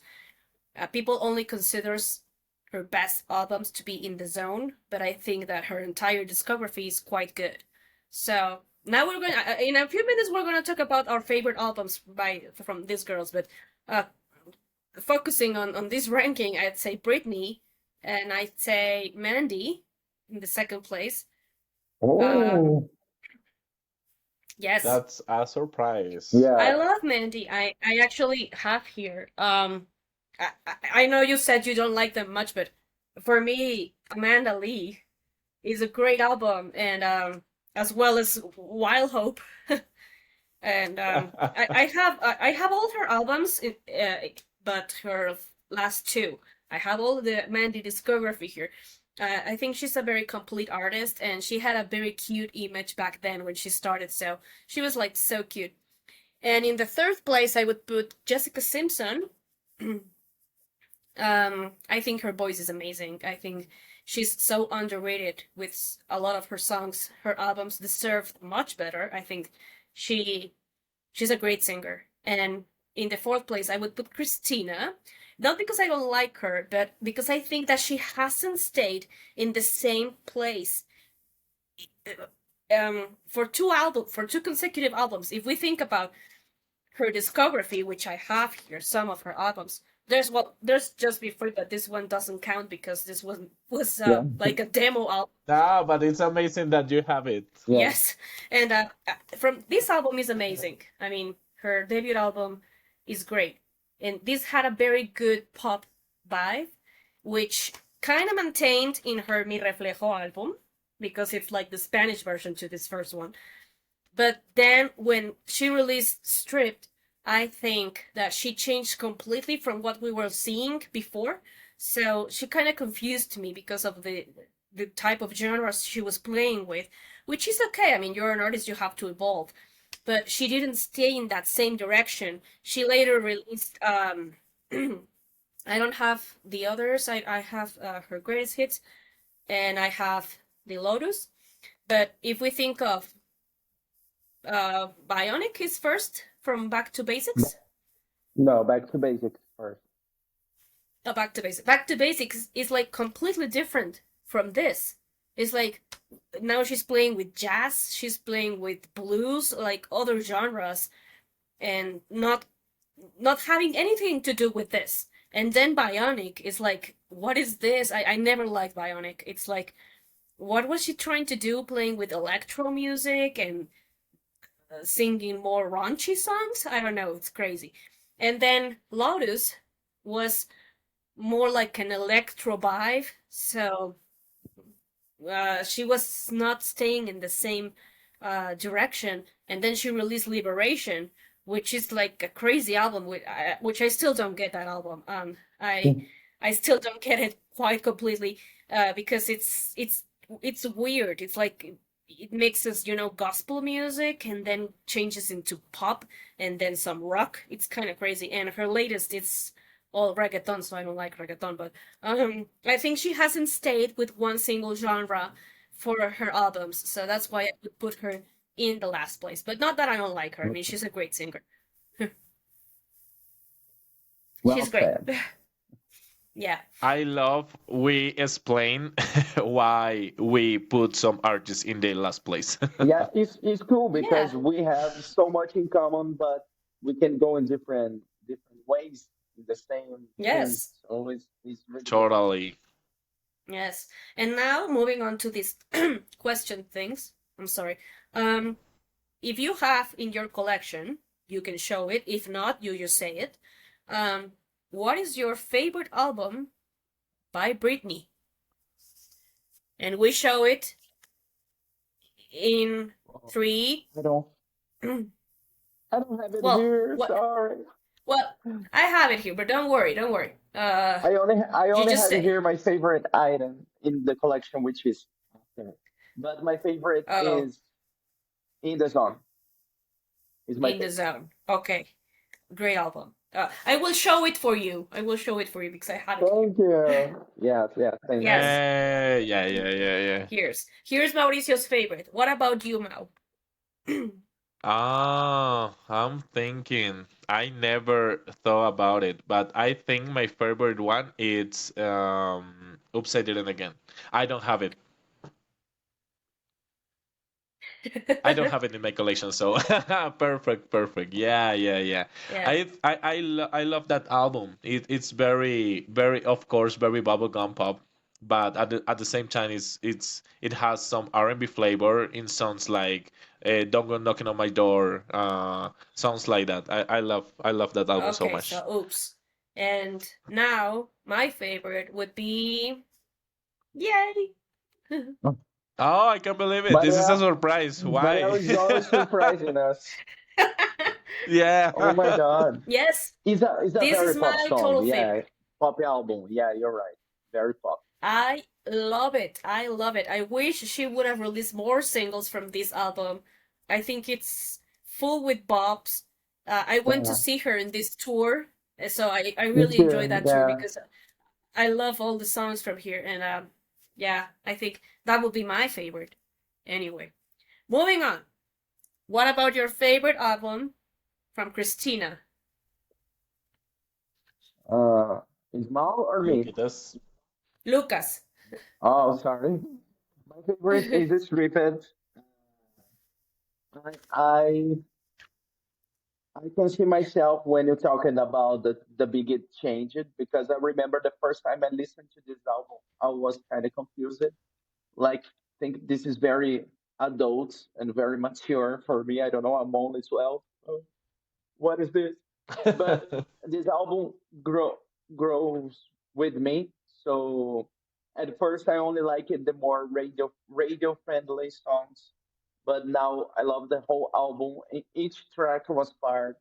People only considers her best albums to be in the zone, but I think that her entire discography is quite good. So now we're going in a few minutes we're going to talk about our favorite albums by from these girls, but uh, focusing on this ranking, I'd say Britney and I'd say Mandy in the second place. Um, Oh, yes, That's a surprise. I yeah, love Mandy. I actually have here. I know you said you don't like them much, but for me, Amanda Lee is a great album, and as well as Wild Hope. And I have all her albums, but her last two. I have all the Mandy discography here. I think she's a very complete artist, and she had a very cute image back then when she started. So she was like so cute. And in the third place, I would put Jessica Simpson. I think her voice is amazing. I think she's so underrated with a lot of her songs. Her albums deserve much better. I think she she's a great singer. And in the fourth place, I would put Christina, not because I don't like her, but because I think that she hasn't stayed in the same place for two consecutive albums. If we think about her discography, which I have here, some of her albums. There's Just Before, but this one doesn't count because this one was yeah, like a demo album. No, but it's amazing that you have it. yeah. Yes, and from this album is amazing. I mean, her debut album is great, and this had a very good pop vibe, which kind of maintained in her Mi Reflejo album because it's like the Spanish version to this first one. But then when she released Stripped, I think that she changed completely from what we were seeing before. So she kind of confused me because of the type of genres she was playing with, which is okay. I mean, you're an artist, you have to evolve. But she didn't stay in that same direction. She later released I don't have the others. I have her greatest hits and I have the Lotus. But if we think of Bionic is first from Back to Basics. No, back to basics first. Back to Basics. Back to Basics is like completely different from this. It's like now she's playing with jazz, she's playing with blues, like other genres, and not having anything to do with this. And then Bionic is like, what is this? I never liked Bionic. It's like, what was she trying to do playing with electro music and singing more raunchy songs. I don't know, it's crazy. And then Lotus was more like an electro vibe, so she was not staying in the same direction. And then she released Liberation, which is like a crazy album, which I still don't get that album. I still don't get it quite completely because it's weird. It's like it mixes, gospel music and then changes into pop and then some rock. It's kind of crazy. And her latest, it's all reggaeton, so I don't like reggaeton, but I think she hasn't stayed with one single genre for her albums, so that's why I would put her in the last place. But not that I don't like her. I mean, she's a great singer. Well She's great. said. Yeah. I love we explain why we put some artists in the last place. Yeah, it's cool Yeah. because we have so much in common, but we can go in different ways in the same thing. Yes. So it's really good. Totally. Yes. And now moving on to these question things. I'm sorry. Um, if you have in your collection, you can show it. If not, you just say it. Um, what is your favorite album by Britney? And we show it in Oh, three. I don't I don't have it Well, here. what? Sorry. Well, I have it here, but don't worry, don't worry. I You only just have say. here my favorite item in the collection, which is okay. But my favorite Oh, is In the Zone. Is my in the favorite. zone. Okay, great album. I will show it for you. I will show it for you because I have it here. Thank you. Yes, yes, thank you. Yes, Yeah, yeah, yeah, yeah. here's Mauricio's favorite. What about you, Mau? Ah, I'm thinking. I never thought about it, but I think my favorite one is Upside Down Again. I don't have it. I don't have it in my collection, so perfect, perfect. Yeah, yeah, yeah. Yeah. I love that album. It's very, very, of course, very bubblegum pop. but at the same time, it has some R&B flavor in songs like "Don't Go Knocking on My Door," songs like that. I love that album so Okay, much. so oops. And now my favorite would be Yay. Oh, I can't believe it! This is a Maria, surprise. Maria Why? is always surprising us. Yeah. Oh my God. Yes, It's a this very is pop my song. total Yeah. favorite. Pop album. Yeah, you're right. Very pop. I love it. I love it. I wish she would have released more singles from this album. I think it's full with bops. I went to Yeah. see her in this tour, so I Me really enjoyed too. that tour Yeah. because I love all the songs from here, and yeah, I think that would be my favorite. Anyway, moving on. What about your favorite album from Christina? Uh, Ismail or Look me? at us. Lucas. Oh, sorry. My favorite is Stripped. I I can see myself when you're talking about the big change it because I remember the first time I listened to this album, I was kind of confused. Like, think this is very adult and very mature for me. I don't know. I'm only 12. What is this? But this album grows with me. So at first I only like it the more radio friendly songs, but now I love the whole album. Each track was part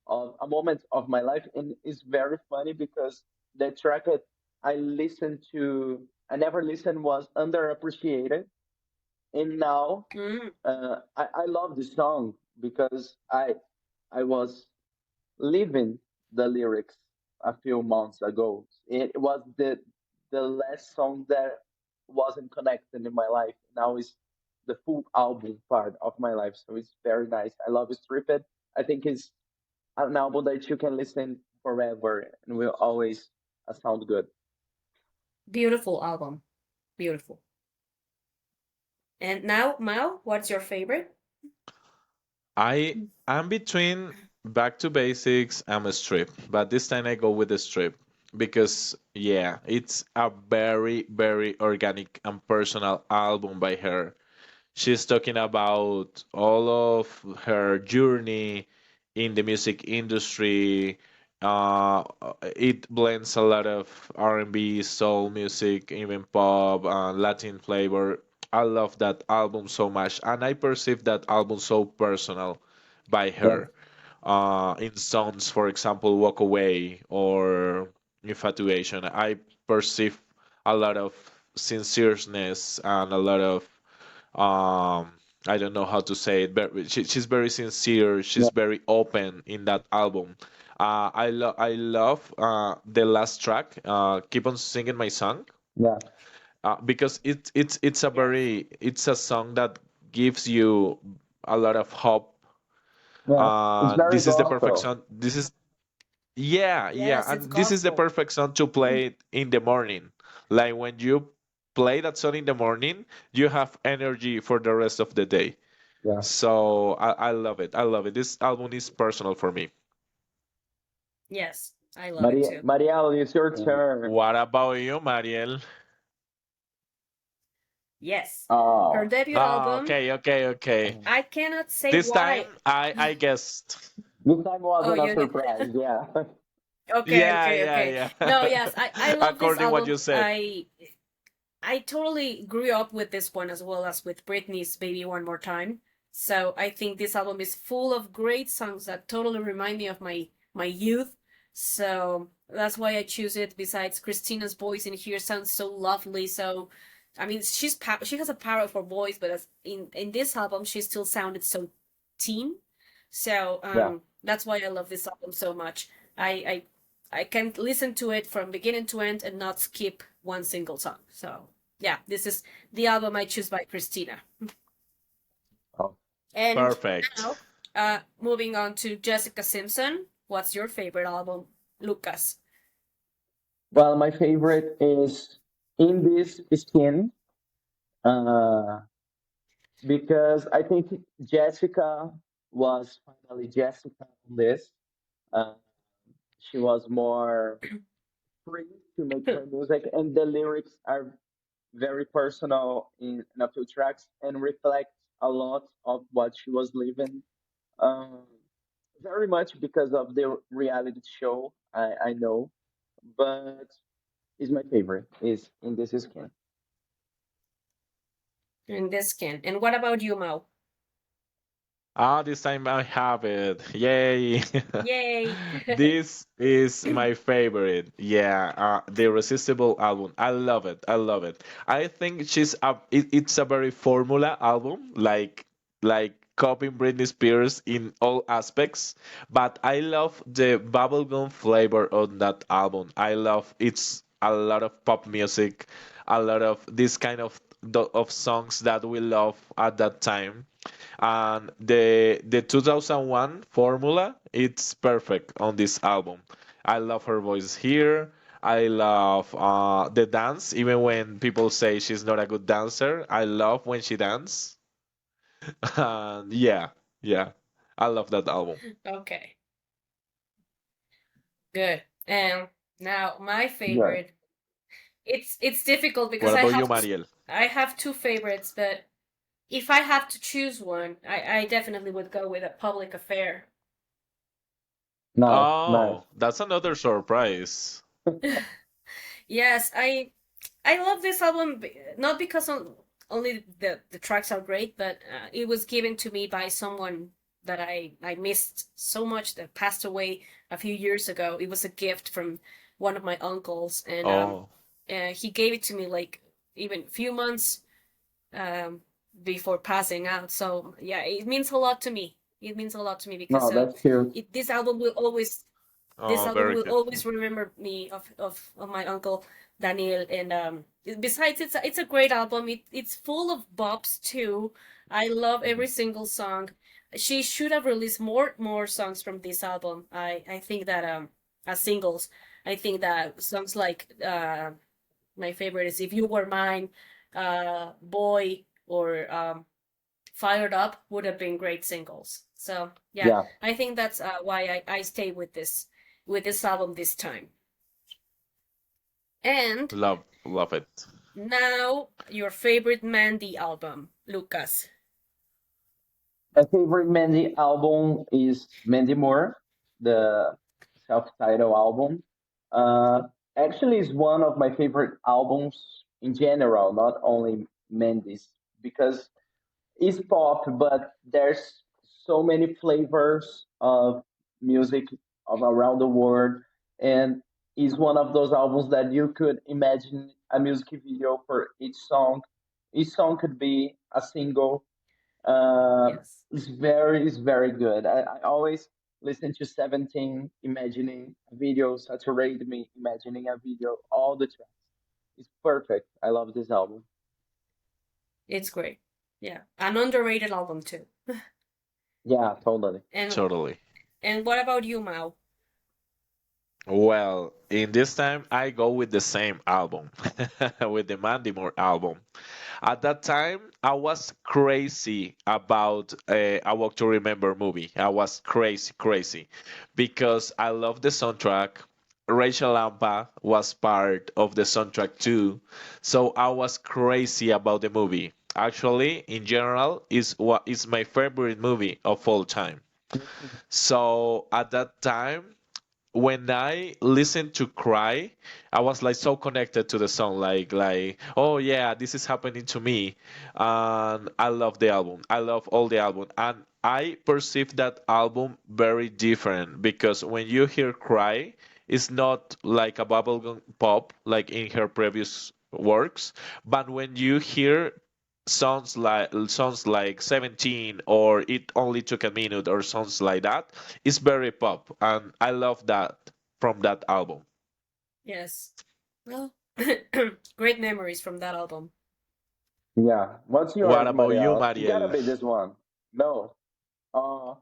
of a moment of my life, and it's very funny because the track that I listened to, I never listened, was underappreciated, and now Mm, I love this song because I was living the lyrics a few months ago. It was the last song that wasn't connected in my life. Now it's the full album part of my life, so it's very nice. I love Stripped. I think it's an album that you can listen forever and will always sound good. beautiful album. Beautiful. And now, Mao, what's your favorite? I am between Back to Basics and a Strip, but this time I go with the Strip because yeah, it's a very very organic and personal album by her. She's talking about all of her journey in the music industry. It blends a lot of R&B, soul music, even pop, Latin flavor. I love that album so much, and I perceive that album so personal by Yeah, her. In songs, for example, "Walk Away" or "Infatuation," I perceive a lot of sincereness and a lot of um I don't know how to say it, but she's very sincere. yeah, She's very open in that album. I love the last track, "Keep on Singing My Song," yeah, because it's a Yes. it's a song that gives you a lot of hope. yeah. It's very This is the perfect gospel. song. This is yeah, yeah, Yes, it's and this is the gospel. perfect song to play in the morning. Like when you play that song in the morning, you have energy for the rest of the day. Yeah. So I love it. I love it. This album is personal for me. Yes, I love it too. Maria, it's your turn. What about you, Mariel? Yes. Her Oh, debut Ah, album, okay, okay, okay. I cannot say This time why. I guessed. this time Oh, wasn't a you did. surprise. Yeah, Okay, Yeah, okay, yeah, okay. No, yeah. yes, I love this According what album. you said. I totally grew up with this one as well as with Britney's Baby One More Time. So I think this album is full of great songs that totally remind me of my youth. So that's why I choose it. Besides, Christina's voice in here sounds so lovely. So I mean, she has a powerful voice, but as in this album, she still sounded so teen. So yeah. that's why I love this album so much. I I can listen to it from beginning to end and not skip one single song. So yeah, this is the album I choose by Christina. Oh. And Perfect. now, moving on to Jessica Simpson. What's your favorite album, Lucas? Well, my favorite is In This Skin, uh, because I think Jessica was finally Jessica on this. Uh, she was more free to make her music, and the lyrics are very personal in a few tracks and reflect a lot of what she was living. Um, Very much because of the reality show, I know, but is my favorite. Is in this skin. In this can. And what about you, Mao? Ah, this time I have it. Yay! Yay! This is my favorite. Yeah, the Irresistible album. I love it. I love it. I think it's a very formula album, like copying Britney Spears in all aspects. But I love the bubblegum flavor on that album. I love it's a lot of pop music, a lot of this kind of songs that we love at that time, and the 2001 formula, it's perfect on this album. I love her voice here. I love the dance, even when people say she's not a good dancer. I love when she dance. And yeah, yeah, I love that album. Okay, good. And now my Yeah. favorite. It's difficult because What about you, Mariel? I have two favorites, but if I have to choose one, I definitely would go with a Public Affair. Nice, nice. Oh, that's another surprise. Yes, I love this album not because only the tracks are great, but it was given to me by someone that I missed so much that passed away a few years ago. It was a gift from one of my uncles, and Oh, he gave it to me like even few months um before passing out. So yeah, it means a lot to me. It means a lot to me because No, that's cute. this album will always oh, very good. remember me of my uncle Daniel. And besides, it's a great album. It's full of bops too. I love every single song. She should have released more songs from this album. I think that as singles, I think that songs like my favorite is If You Were Mine, Boy, or Fired Up would have been great singles. So yeah, Yeah. I think that's why I stay with this album this time. And Love it. now your favorite Mandy album, Lucas. My favorite Mandy album is Mandy Moore, the self-titled album. Uh, Actually, is one of my favorite albums in general, not only Mandy's, because it's pop, but there's so many flavors of music of around the world, and is one of those albums that you could imagine a music video for each song. Each song could be a single. Yes, It's very good. I always listen to 17, imagining a video, saturate me, imagining a video, all the tracks. It's perfect. I love this album. it's great. Yeah, an underrated album too. Yeah, totally. And Totally. what about you, Mao? Well, in this time, I go with the same album, with the Mandy Moore album. At that time, I was crazy about A Walk to Remember movie. I was crazy, crazy, because I love the soundtrack. Rachel Lampa was part of the soundtrack too, so I was crazy about the movie. Actually, in general, is what is my favorite movie of all time. So at that time, when I listened to Cry, I was like so connected to the song, like oh yeah, this is happening to me, and I love the album. I love all the album, and I perceive that album very different because when you hear Cry, it's not like a bubblegum pop like in her previous works, but when you hear songs like 17 or It Only Took a Minute or songs like that, it's very pop, and I love that from that album. Yes. Well, great memories from that album. Yeah. What's What yours, about you, Marielle? It gotta Mariel? be this one. No. Oh,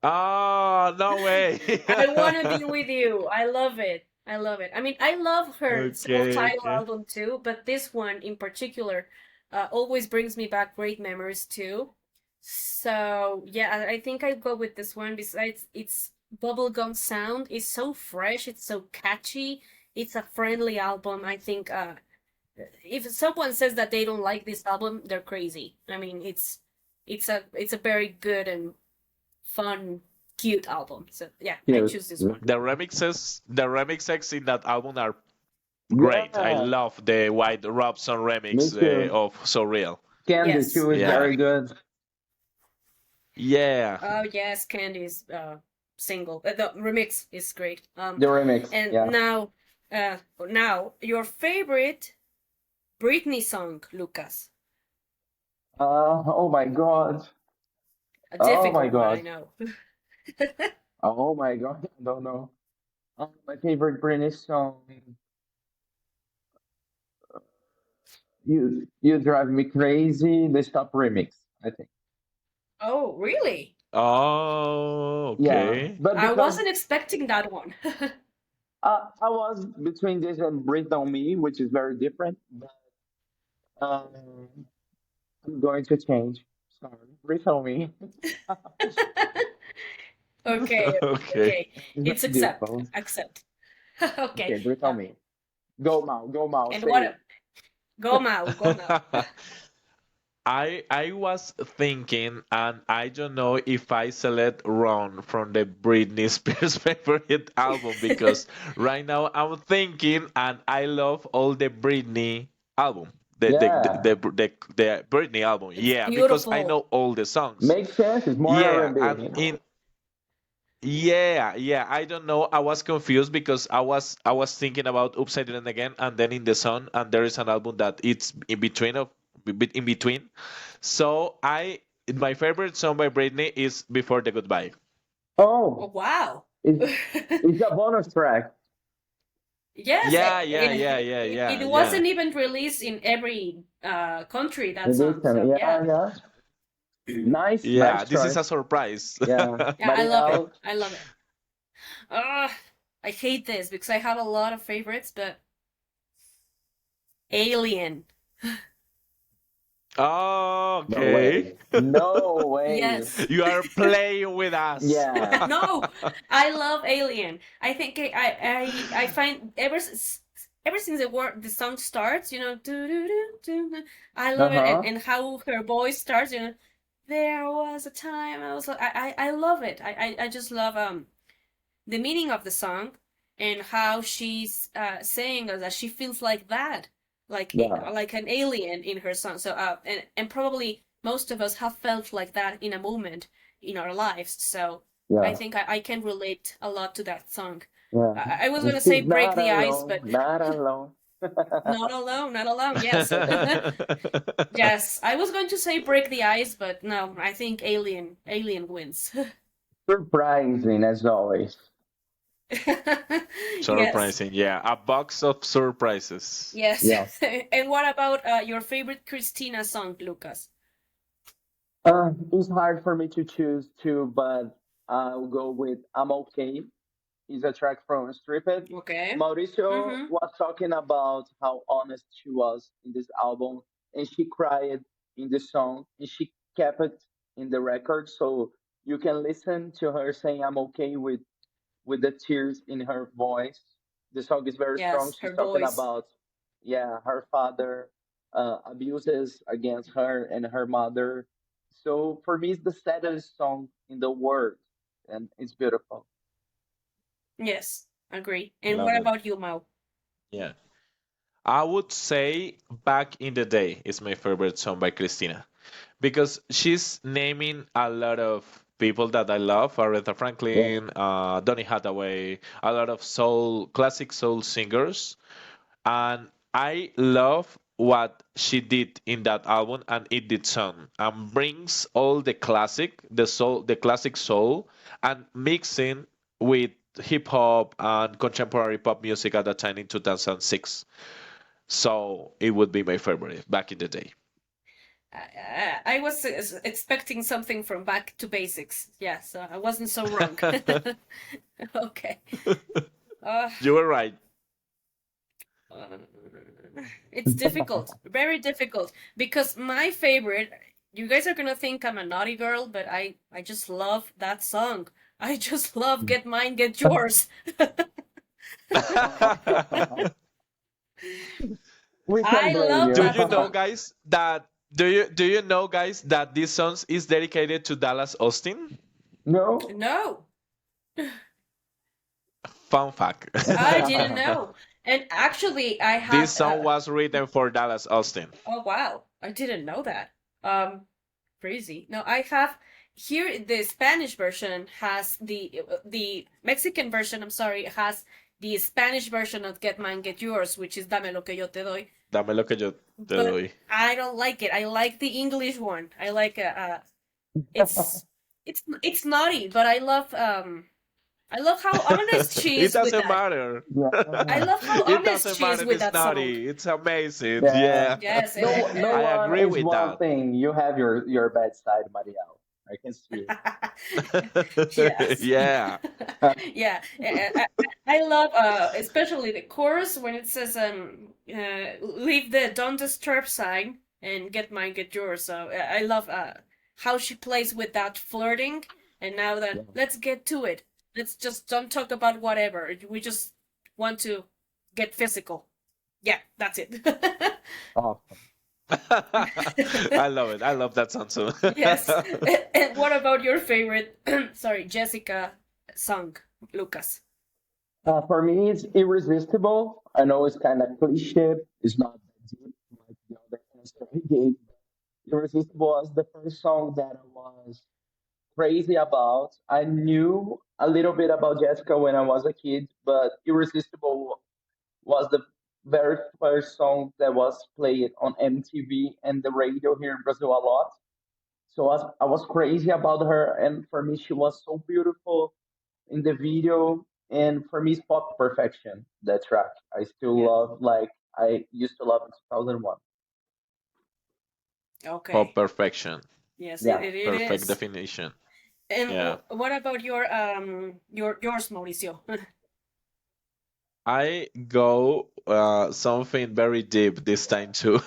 Ah, no way. I want to be with you. I love it. I love it. I mean, I love her Okay, self-titled okay. album too, but this one in particular always brings me back great memories too. So yeah, I think I'd go with this one. Besides, its bubblegum sound is so fresh. It's so catchy. it's a friendly album. I think if someone says that they don't like this album, they're crazy. I mean, it's a very good and fun, cute album. So yeah, I Cute. choose this one. The remixes in that album are great. I Yeah, love the White Robson me remix too. of So Real. Candy Yes. too is Yeah, very good. yeah. Oh yes, Candy's single. The remix is great. The remix, And yeah. now your favorite Britney song, Lucas. Oh my god. A Oh my difficult one, I god. know. Oh my god. I don't know. My favorite Britney song. You drive me crazy. The Stop remix, I think. Oh, really? Oh, Yeah, okay. but I because wasn't expecting that one. I was between this and Breathe on Me, which is very different. But um, I'm going to change. Sorry, Breathe on Me. Okay, Okay. okay. It's It's very accept, difficult. accept. Okay, Okay, Breathe on yeah. Me. Go Mal, And say what? it. Go Mau, go Mau. I was thinking, and I don't know if I select wrong from the Britney Spears favorite album because right now I'm thinking, and I love all the Britney album, Yeah, the Britney album. It's Yeah, because I beautiful. know all the songs. makes sense. It's more Yeah, R&B. and in yeah, I don't know. I was confused because I was thinking about Upside Down Again and then In the Sun, and there is an album that it's in between. So my favorite song by Britney is Before the Goodbye. Oh, Oh, wow. it's it's a bonus track. Yes, Yeah, yeah, yeah, yeah, yeah, it yeah, wasn't even released in every country, that It is, song. So yeah, yeah. Nice, yeah. nice This is choice. a surprise. Yeah, yeah, I love it. Marielle. I love it. Ugh, I hate this because I have a lot of favorites, but Alien. No Okay. way. No way. Yes. You are playing with us. Yeah. No, I love Alien. I think I find ever since the song starts, do do do do, I love it, and, Uh-huh. and how her voice starts, there was a time I was like, I love it. I just love the meaning of the song and how she's saying that she feels like that, Yeah. like an alien in her song. So and probably most of us have felt like that in a moment in our lives. So I Yeah. think I can relate a lot to that song. Yeah. I was And gonna say she's break not the ice, alone. but Not alone. not alone, not alone. Yes, yes. I was going to say break the ice, but no. I think Alien wins. Surprising as always. Yes. Surprising, yeah. A box of surprises. Yes. Yeah. And what about your favorite Christina song, Lucas? It's hard for me to choose two, but I'll go with I'm Okay. It's a track from Stripped. Okay. Mauricio Mm-hmm. was talking about how honest she was in this album, and she cried in the song, and she kept it in the record. So you can listen to her saying "I'm okay" with the tears in her voice. The song is very strong. Yes, She's her talking voice. about, yeah, her father abuses against her and her mother. So for me, it's the saddest song in the world, and it's beautiful. Yes, agree. And Love what it. about you, Mau? Yeah. I would say Back in the Day is my favorite song by Christina because she's naming a lot of people that I love, Aretha Yeah, Franklin, Donny Hathaway, a lot of classic soul singers, and I love what she did in that album and it did song and brings all the classic soul and mixing with hip hop and contemporary pop music at that time in 2006. So it would be my favorite back in the day. I was expecting something from Back to Basics. Yeah, so I wasn't so wrong. Okay. Uh, You were right. uh, it's difficult, very difficult, because my favorite, you guys are gonna think I'm a naughty girl, but I just love that song. I just love Get Mine, Get Yours. We can I blame love Do you. that you know, song. guys, that do you know, guys, that this song is dedicated to Dallas Austin? No? No, Fun fact. I didn't know. And actually, I This have. song was written for Dallas Austin. Oh wow, I didn't know that. Um, Crazy. No, I have here the Spanish version has the Mexican version. I'm sorry, has the Spanish version of Get Mine, Get Yours, which is Dame lo que yo te doy. Dame lo que yo te But doy. I don't like it. I like the English one. I like it's it's naughty, but I love how honest she It is with doesn't that. matter. I Yeah. love how It honest doesn't she is matter. with It's that song. naughty. It's amazing. Yeah. Yeah. Yes, No, no I one agree is with one that. thing. You have your bad side, Marielle. I can see yes. Yeah. it. Yeah, I love especially the chorus when it says leave the don't disturb sign and get mine, get yours. So I love how she plays with that flirting. And now Yeah. that let's get to it. Let's just don't talk about whatever. We just want to get physical. Yeah, that's it. Awesome. I love it. I love that song too. Yes. And what about your favorite sorry, Jessica song, Lucas? For me, it's irresistible. I know it's kind of cliche. It's not that deep like the other answer I gave. Irresistible was the first song that I was crazy about. I knew a little bit about Jessica when I was a kid, but Irresistible was the very first song that was played on MTV and the radio here in Brazil a lot. So I was crazy about her, and for me, she was so beautiful in the video. And for me, it's pop perfection. That track, I still Yeah. love, like I used to love in 2001. Pop Okay. perfection. Yes, Yeah. it Perfect is. definition. And Yeah. what about yours, Mauricio? I go something very deep this time too.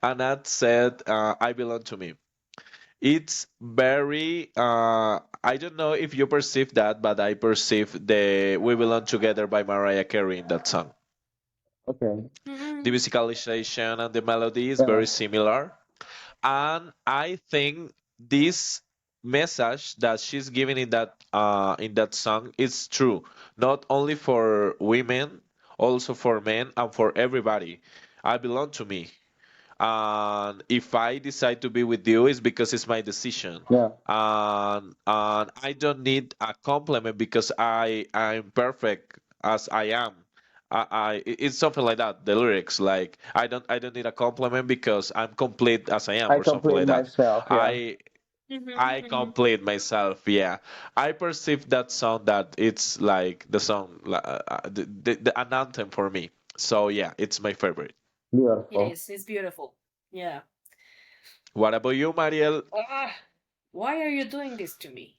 And that said, I belong to me. It's very I don't know if you perceive that, but I perceive the We Belong Together by Mariah Carey in that song. Okay. The Mm, musicalization and the melody is Yeah. very similar. And I think this message that she's giving in that song is true, not only for women, also for men and for everybody. I belong to me, and if I decide to be with you, it's because it's my decision. Yeah. And I don't need a compliment because I'm perfect as I am. It's something like that. The lyrics, like I don't need a compliment because I'm complete as I am, I or something complete like that. myself. Yeah. I mhm, I mhm. complete myself. Yeah, I perceive that song that it's like the song, an anthem for me. So yeah, it's my favorite. It Beautiful. is. It's beautiful. Yeah. What about you, Mariel? Ah, why are you doing this to me?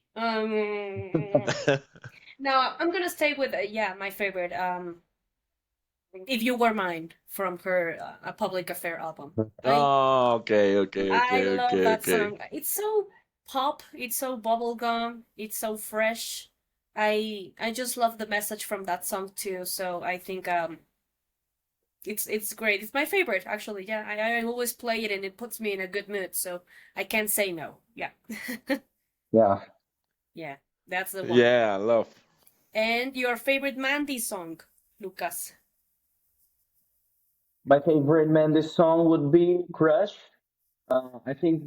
Now I'm gonna stay with yeah, my favorite. If You Were Mine from her A Public Affair album. Oh, okay, okay, I okay, love okay, that okay. song. It's so pop, it's so bubblegum, it's so fresh. I just love the message from that song too. So I think it's great. It's my favorite actually. Yeah, I always play it and it puts me in a good mood. So I can't say no. Yeah. Yeah. Yeah, that's the one. Yeah, love. And your favorite Mandy song, Lucas? My favorite Mendes song would be Crush. I think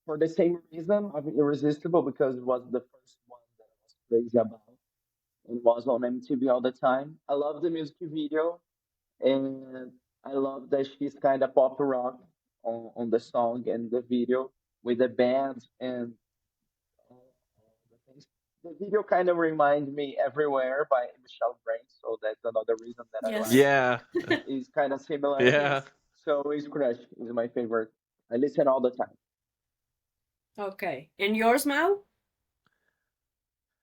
for the same reason of Irresistible, because it was the first one that I was crazy about and was on MTV all the time. I love the music video, and I love that she's kind of pop rock on the song and the video with the band and all the things. The video kind of reminds me Everywhere by Michelle Branch, so that's another reason that I like. Yes. Yeah, It's kind of similar, yeah. Yes. so it's Crush is my favorite. I listen all the time. Okay. And yours, Mal?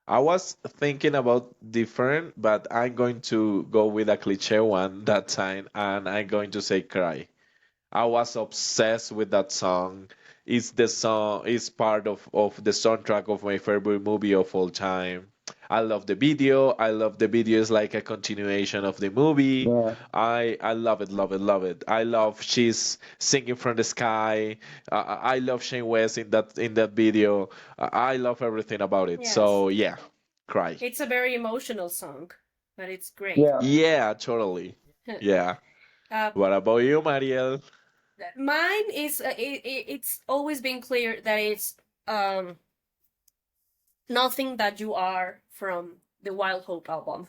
I was thinking about different, but I'm going to go with a cliche one that time, and I'm going to say Cry. I was obsessed with that song. It's the song, it's part of the soundtrack of my favorite movie of all time. I love the video. I love the video is like a continuation of the movie. Yeah, I love it, love it, love it. I love she's singing from the sky. I love Shane West in that video. I love everything about it. Yes. So yeah, cry. It's a very emotional song, but it's great. yeah. Yeah, totally. Yeah. uh, What about you, Mariel? Mine is it's always been clear that it's um nothing that you are from the Wild Hope album.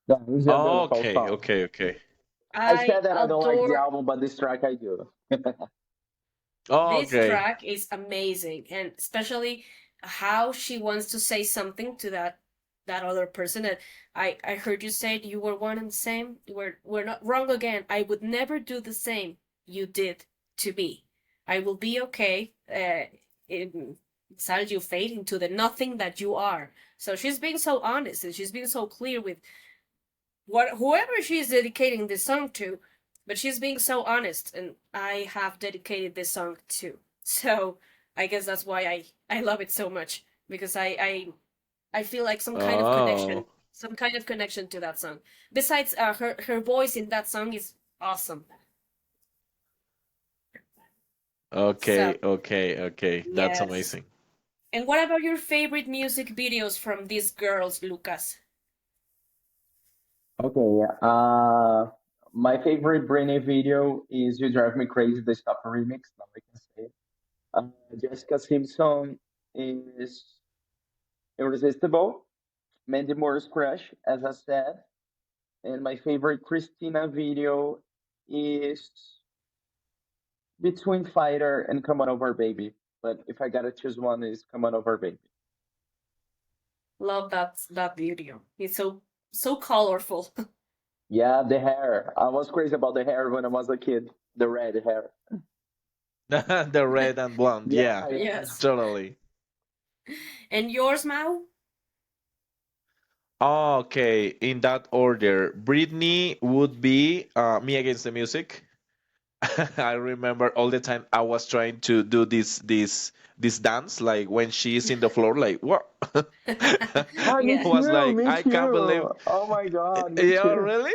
That is a Oh, beautiful okay, song. okay, okay. I I said that I don't like the adore album, but this track I do. Oh, this okay. track is amazing, and especially how she wants to say something to that other person. And I heard you say you were one and the same. We're not wrong again. I would never do the same you did to me. I will be okay. Inside you fade into the nothing that you are. So she's being so honest and she's being so clear with what whoever she's dedicating this song to, but she's being so honest, and I have dedicated this song to. So I guess that's why I love it so much because I feel like Oh, some kind of connection to that song. Besides, her voice in that song is awesome. So okay, okay, okay. That's yes. amazing. And what about your favorite music videos from these girls, Lucas? Okay, my favorite Britney video is "You Drive Me Crazy," the Stop remix. Now I can say it. Jessica Simpson is irresistible. Mandy Moore's Crush, as I said, and my favorite Christina video is between Fighter and Come On Over Baby. But if I gotta choose one, is Come On Over Baby. Love that video. It's so colorful. Yeah, the hair. I was crazy about the hair when I was a kid. The red hair. The red and blonde. Yeah, Yeah, yeah. Yes. totally. And yours, Mao? Okay, in that order, Britney would be Me Against the Music. I remember all the time I was trying to do this dance, like when she's in the floor, like what? Ah, me I was Yes. too, like, me I can't believe. too. Oh my god, me Yeah, too. really?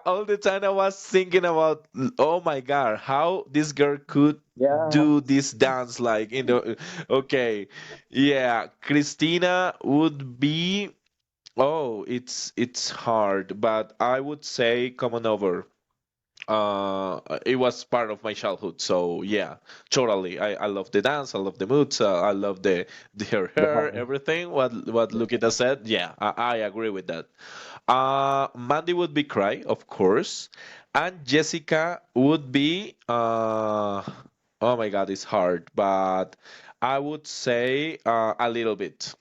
All the time I was thinking about, oh my God, how this girl could Yeah, do this dance like in the. Okay, yeah, Christina would be. Oh, it's hard, but I would say "Come On Over." It was part of my childhood, so yeah, totally. I love the dance, I love the moods, I love the her the hair, hair. everything. What Lukita said, yeah, I agree with that. Mandy would be Cry, of course, and Jessica would be oh my God, it's hard, but I would say a little bit.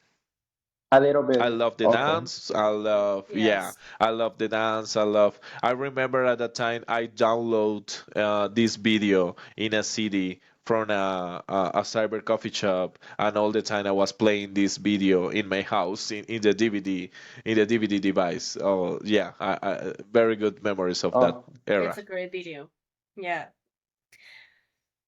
A little I bit. love the Okay. dance. I love, yeah, Yes. I love the dance. I remember at that time I download this video in a CD from a cyber coffee shop, and all the time I was playing this video in my house in the DVD device. Oh yeah, very good memories of that Oh, era. It's a great video. Yeah.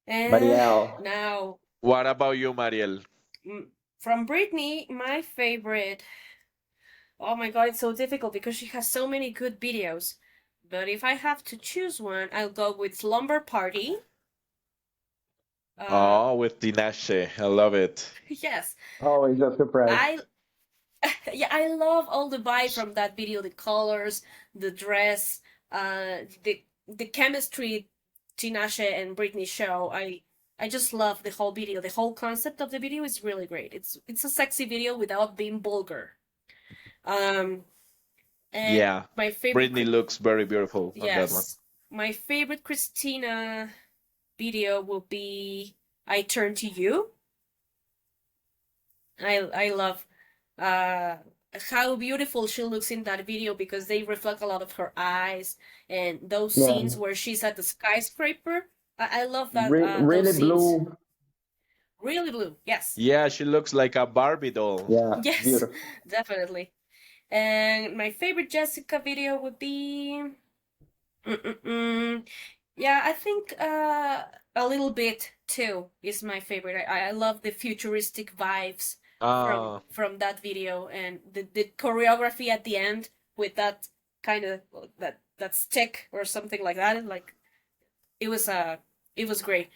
And Marielle. now, What about you, Mariel? mm, from Britney, my favorite. Oh my god, it's so difficult because she has so many good videos. But if I have to choose one, I'll go with Slumber Party. Uh, Oh, with Tinashe, I love it. yes, Always a surprise. I yeah, I love all the vibe from that video, the colors, the dress, the chemistry Tinashe and Britney show. I just love the whole video. The whole concept of the video is really great. It's a sexy video without being vulgar. Um and Yeah, my favorite Britney looks very beautiful on that one. yes, my favorite Christina video will be I Turn to You. I love uh how beautiful she looks in that video because they reflect a lot of her eyes and those scenes Yeah. where she's at the skyscraper. I love that those Really scenes. blue. Really blue. Yes. Yeah, she looks like a Barbie doll. Yeah, Yes, beautiful. definitely. And my favorite Jessica video would be Mm-mm-mm. Yeah, I think a little bit too is my favorite. I love the futuristic vibes from that video, and the choreography at the end with that kind of that stick or something like that. Like it was it was great.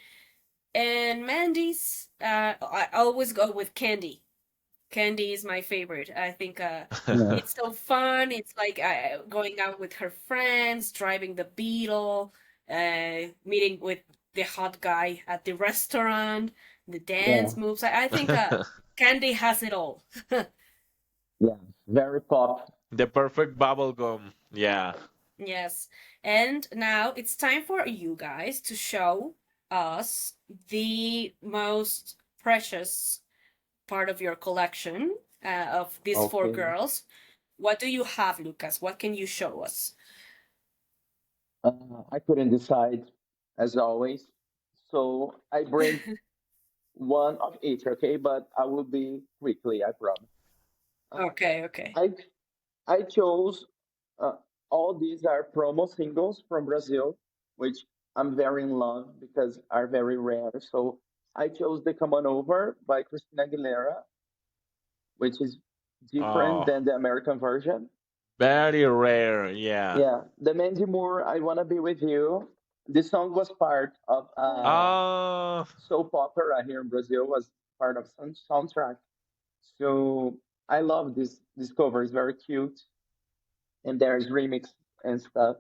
And Mandy's, I always go with Candy. Candy is my favorite. I think Yeah, it's so fun. It's like going out with her friends, driving the Beetle, meeting with the hot guy at the restaurant, the yeah, dance moves. I think Candy has it all. yeah. Very pop. The perfect bubble gum. Yeah. Yes. And now it's time for you guys to show us the most precious part of your collection of these four Okay. girls. What do you have, Lucas? What can you show us? I couldn't decide, as always. So I bring one of each, okay? But I will be quickly, I promise. Uh, Okay, okay. I I chose uh, all these are promo singles from Brazil, which I'm very in love because are very rare. So I chose the "Come On Over" by Christina Aguilera, which is different Oh, than the American version. very rare. Yeah. Yeah, the Mandy Moore "I Wanna Be With You." This song was part of Oh, soap opera here in Brazil. Was part of some soundtrack. So I love this cover. It's very cute, and there's remix and stuff.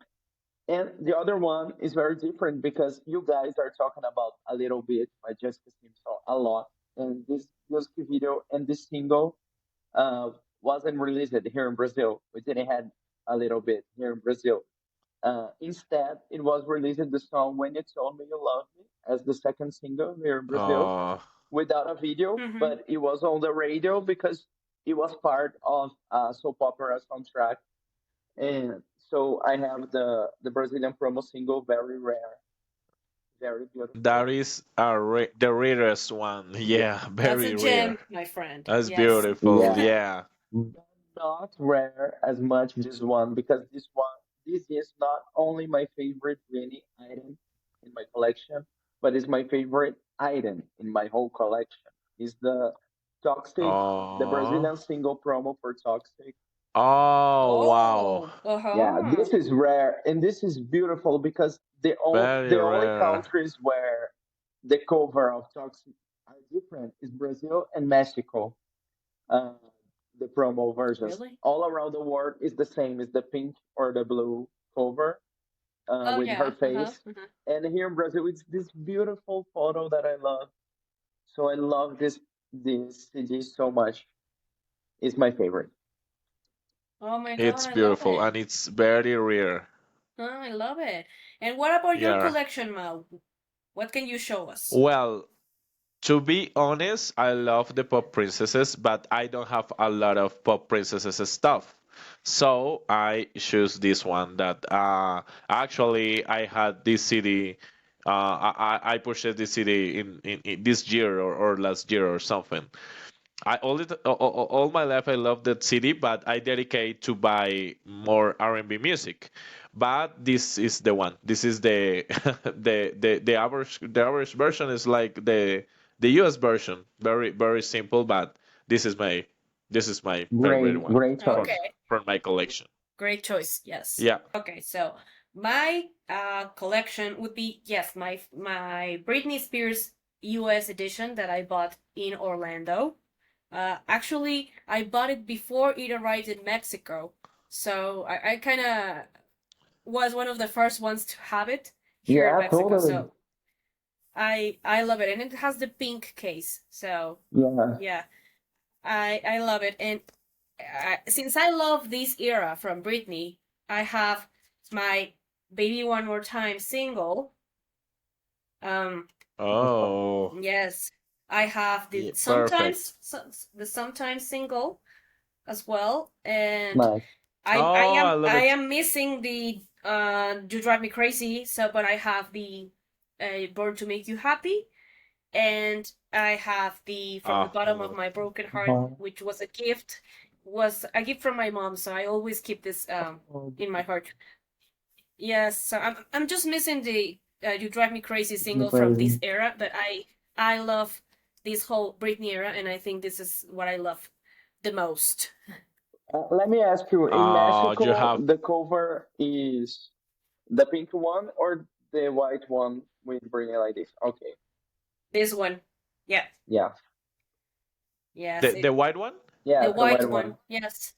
And the other one is very different because you guys are talking about a little bit by Jessica Simpson a lot. And this music video and this single uh, wasn't released here in Brazil. We didn't have a little bit here in Brazil. Instead, it was released the song "When You Told Me You Love Me" as the second single here in Brazil oh, without a video, Mm-hmm. but it was on the radio because it was part of a soap opera soundtrack. And so I have the Brazilian promo single, very rare, very that beautiful. is the rarest one. Yeah, That's a very rare. gem, my friend. That's Yes. beautiful. Yeah, Yeah. but not rare as much this one because this is not only my favorite Britney item in my collection, but it's my favorite item in my whole collection. Is the Toxic, the Oh, Brazilian single promo for Toxic. oh, wow. Oh, Yeah, uh-huh. this is rare and this is beautiful because Very the only rare. countries where the cover of Toxic are different is Brazil and Mexico. Uh, the promo versions Really? all around the world is the same, is the pink or the blue cover Oh with her yeah. Uh-huh. face. Uh-huh. And here in Brazil, it's this beautiful photo that I love. So I love this CD so much. It's my favorite. Oh my God, It's I love beautiful it. and it's very rare. Oh, I love it. And what about your Yeah. collection, Mal? What can you show us? Well, to be honest, I love the pop princesses, but I don't have a lot of pop princesses stuff. So I choose this one that actually I had this CD. I purchased this CD in this year or last year or something. I all my life I love that city, but I dedicate to buy more R&B music. But this is the one. This is the the average version is like the US version. Very simple, but this is my this is my favorite Great, one great choice. Okay. from my collection. Great choice. Yes. Yeah. Okay, so my collection would be, yes, my Britney Spears US edition that I bought in Orlando. Actually, I bought it before it arrived in Mexico, so I kind of was one of the first ones to have it here in Yeah, Mexico. totally. So I love it, and it has the pink case. So Yeah, yeah, I love it, and since I love this era from Britney, I have my "Baby One More Time" single. Um, Oh, yes, I have the yeah, perfect. sometimes single as well, and nice. Oh, I love I it. am missing the "You Drive Me Crazy," so but I have the "Born to Make You Happy," and I have the "From the Oh, I Bottom of love it. My Broken Heart," Uh-huh. which was a gift from my mom, so I always keep this in my heart. Yes, so I'm just missing the "You Drive Me Crazy" Me single from this crazy. era, but I love. this whole Britney era, and I think this is what I love the most. Let me ask you, in You Mexico, have the cover is the pink one or the white one with Britney like this? Okay, This one, yeah, yeah, yes, the white one. yeah, the the white white one, one. yes.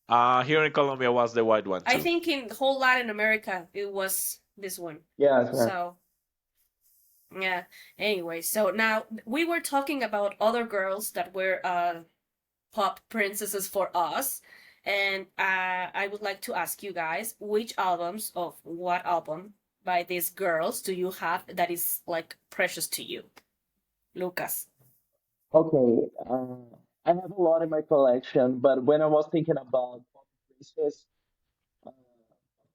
Here in Colombia was the white one I too. think in the whole Latin America it was this one. Yes, yes. So yeah. Anyway, so now we were talking about other girls that were pop princesses for us, and I would like to ask you guys which albums of what album by these girls do you have that is like precious to you, Lucas? Okay, I have a lot in my collection, but when I was thinking about pop princess, of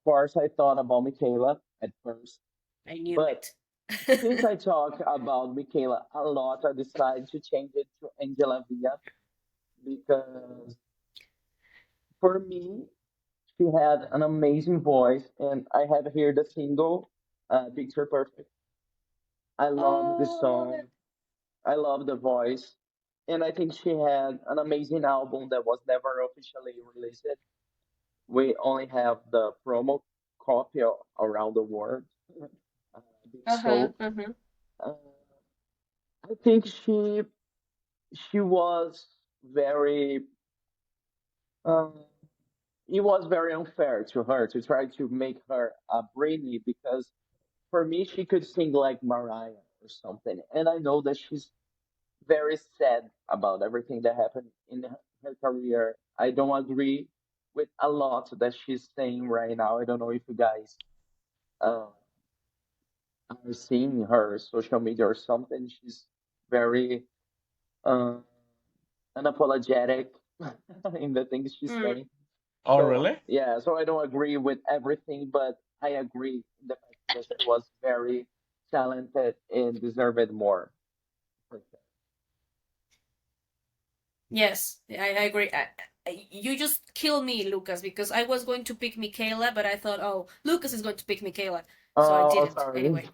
course, I thought about Michaela at first. I knew But it. since I talk about Michaela a lot, I decided to change it to Angela Villa because for me, she had an amazing voice, and I have here the single, Picture Perfect. I love the Oh, song, I love the voice, and I think she had an amazing album that was never officially released. We only have the promo copy around the world being uh-huh, sold. uh-huh. Uh, I think she was very um, it was very unfair to her to try to make her a Britney because for me she could sing like Mariah or something, and I know that she's very sad about everything that happened in her career. I don't agree with a lot that she's saying right now. I don't know if you guys uh, are seeing her social media or something. She's very uh, unapologetic in the things she's Mm, saying. Oh, So really? yeah, so I don't agree with everything, but I agree in the fact that she was very talented and deserved more. For yes, I agree. You just kill me, Lucas, because I was going to pick Michaela, but I thought, oh, Lucas is going to pick Michaela, so I Oh, didn't sorry. anyway.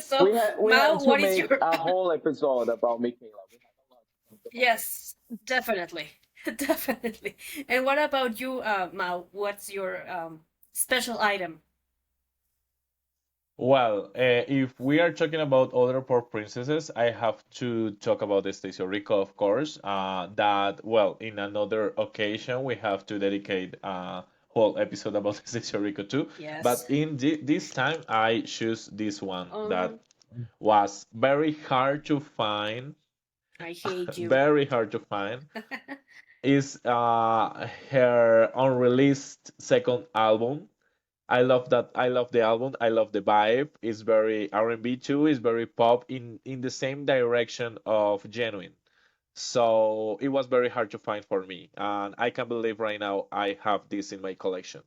So, We have Mao, to what is make your? a whole episode about Michaela. We have a lot to talk about her. Yes, definitely, definitely. And what about you, Mao? What's your special item? Well, if we are talking about other pop princesses, I have to talk about Stacey Rico, of course. That, well, in another occasion, we have to dedicate a whole episode about Stacey Rico too. But Yes. in this time, I choose this one that Um, was very hard to find, I hate you. very hard to find. Is her unreleased second album. I love that. I love the album. I love the vibe. It's very R&B too. It's very pop in the same direction of Genuine. So it was very hard to find for me, and I can believe right now I have this in my collection.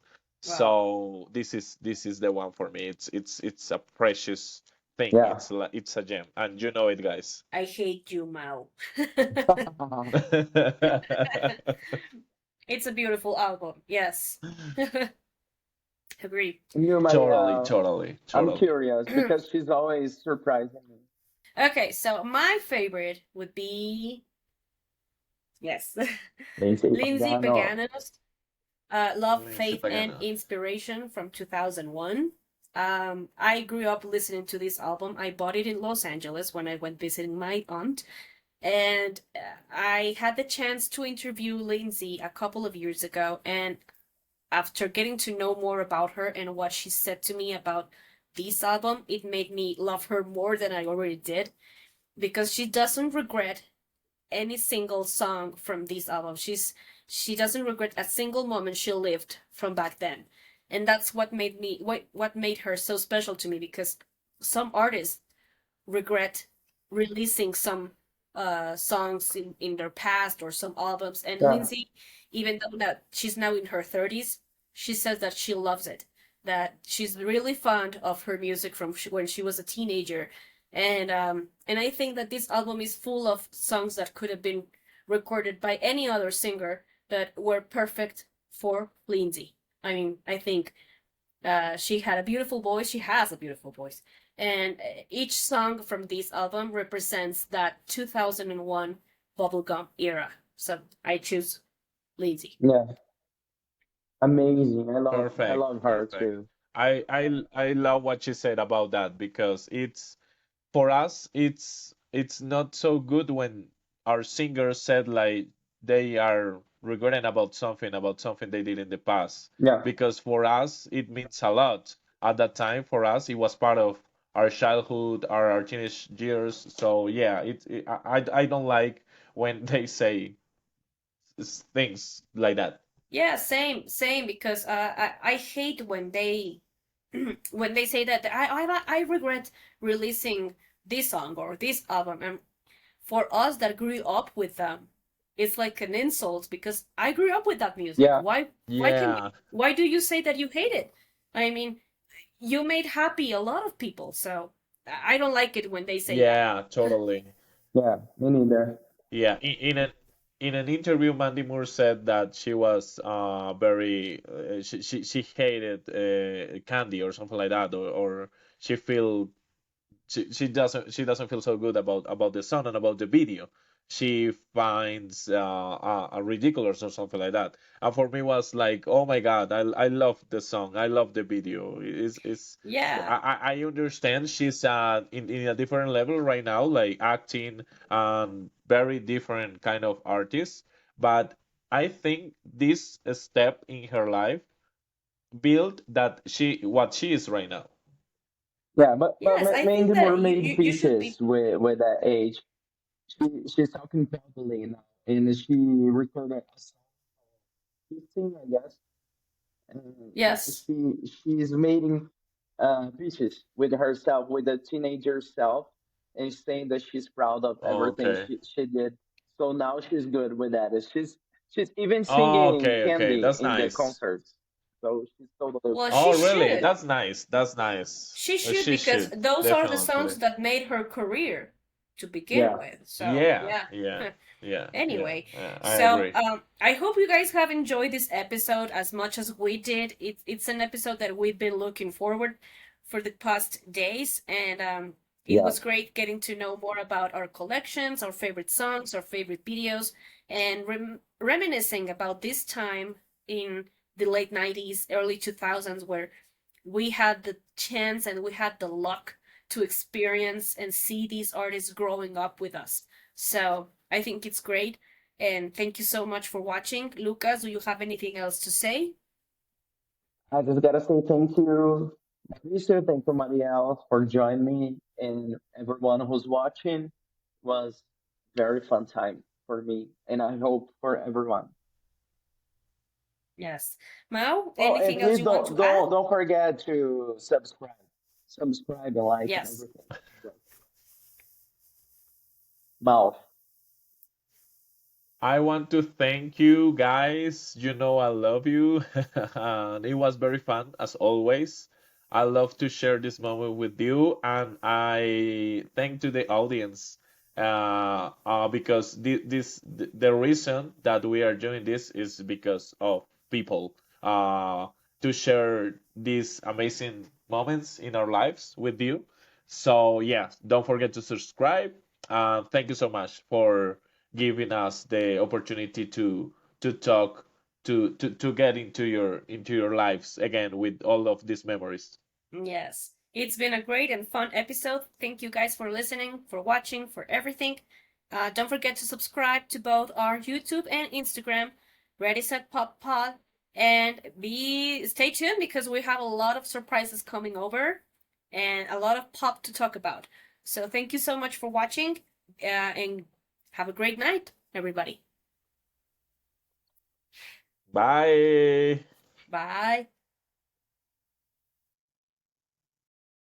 Wow, So this is the one for me. It's a precious thing. Yeah. It's a gem, and you know it, guys. I hate you, Mao. It's a beautiful album. Yes. Agree. And you're my, Totally, totally, I'm totally. curious because she's always surprising me. Okay, so my favorite would be yes, Lindsay Lindsay Pagano. Pagano's Love, Lindsay Faith, and Pagano. Inspiration from 2001. I grew up listening to this album. I bought it in Los Angeles when I went visiting my aunt, and I had the chance to interview Lindsay a couple of years ago. And after getting to know more about her and what she said to me about this album, it made me love her more than I already did because she doesn't regret any single song from this album. She doesn't regret a single moment she lived from back then. And that's what made her so special to me because some artists regret releasing some songs in their past or some albums. And Yeah, Lindsay, even though that she's now in her 30s, she says that she loves it, that she's really fond of her music from when she was a teenager. And I think that this album is full of songs that could have been recorded by any other singer that were perfect for Lindsay. I mean, I think She had a beautiful voice. She has a beautiful voice, and each song from this album represents that 2001 bubblegum era. So I choose Lindsay. Yeah, amazing. I Perfect, love her perfect. too. I love what she said about that because it's for us it's not so good when our singers said like they are regretting about something they did in the past Yeah, because for us it means a lot at that time for us it was part of our childhood our teenage years so yeah I don't like when they say things like that. Yeah, same, same. Because I hate when they when they say that I regret releasing this song or this album, and for us that grew up with them, it's like an insult because I grew up with that music. yeah, Yeah, Why do you say that you hate it? I mean, you made happy a lot of people, so I don't like it when they say that. yeah, totally. yeah. Me neither. Yeah, in an interview, Mandy Moore said that she was very she hated candy or something like that, or she feel she doesn't feel so good about the song and about the video. She finds a ridiculous or something like that. And for me was like, oh my God, I love the song, I love the video. It's Yeah. I understand she's in a different level right now, like acting and very different kind of artist. But I think this step in her life built that she what she is right now. Yeah, Yes, I think Mandy that Moore made you should pieces be. with that age. She's talking properly now, and she recorded a song, 15, I guess. And Yes. she's making pieces with herself, with the teenager self, and saying that she's proud of everything Okay. she did. So now she's good with that. And she's even singing Okay, okay, Candy that's in the nice. concerts. So she's totally Well, Oh, she really? should. That's nice. That's nice. She should She because should, those are the definitely. songs that made her career to begin yeah. with. So, Yeah, yeah. yeah, yeah, yeah. Anyway, I so agree. I hope you guys have enjoyed this episode as much as we did. It's an episode that we've been looking forward for the past days, and it Yeah. was great getting to know more about our collections, our favorite songs, our favorite videos, and reminiscing about this time in the late 90s, early 2000s, where we had the chance and we had the luck to experience and see these artists growing up with us. So I think it's great. And thank you so much for watching. Lucas, do you have anything else to say? I just gotta say thank you, Lisa. Thank you, Marielle, for joining me, and everyone who's watching. Was very fun time for me, and I hope for everyone. Yes. Mao, Oh, and anything else please you want to add? don't forget to subscribe and like and Yes. everything. Mouth. I want to thank you guys. You know I love you. And it was very fun as always. I love to share this moment with you and I thank to the audience because the reason that we are doing this is because of people to share these amazing moments in our lives with you. So yeah, don't forget to subscribe. Thank you so much for giving us the opportunity to talk to get into your lives again with all of these memories. Yes. It's been a great and fun episode. Thank you guys for listening, for watching, for everything. Don't forget to subscribe to both our YouTube and Instagram, Ready Set Pop Pod, and be stay tuned because we have a lot of surprises coming over and a lot of pop to talk about. So thank you so much for watching, and have a great night, everybody. Bye. Bye.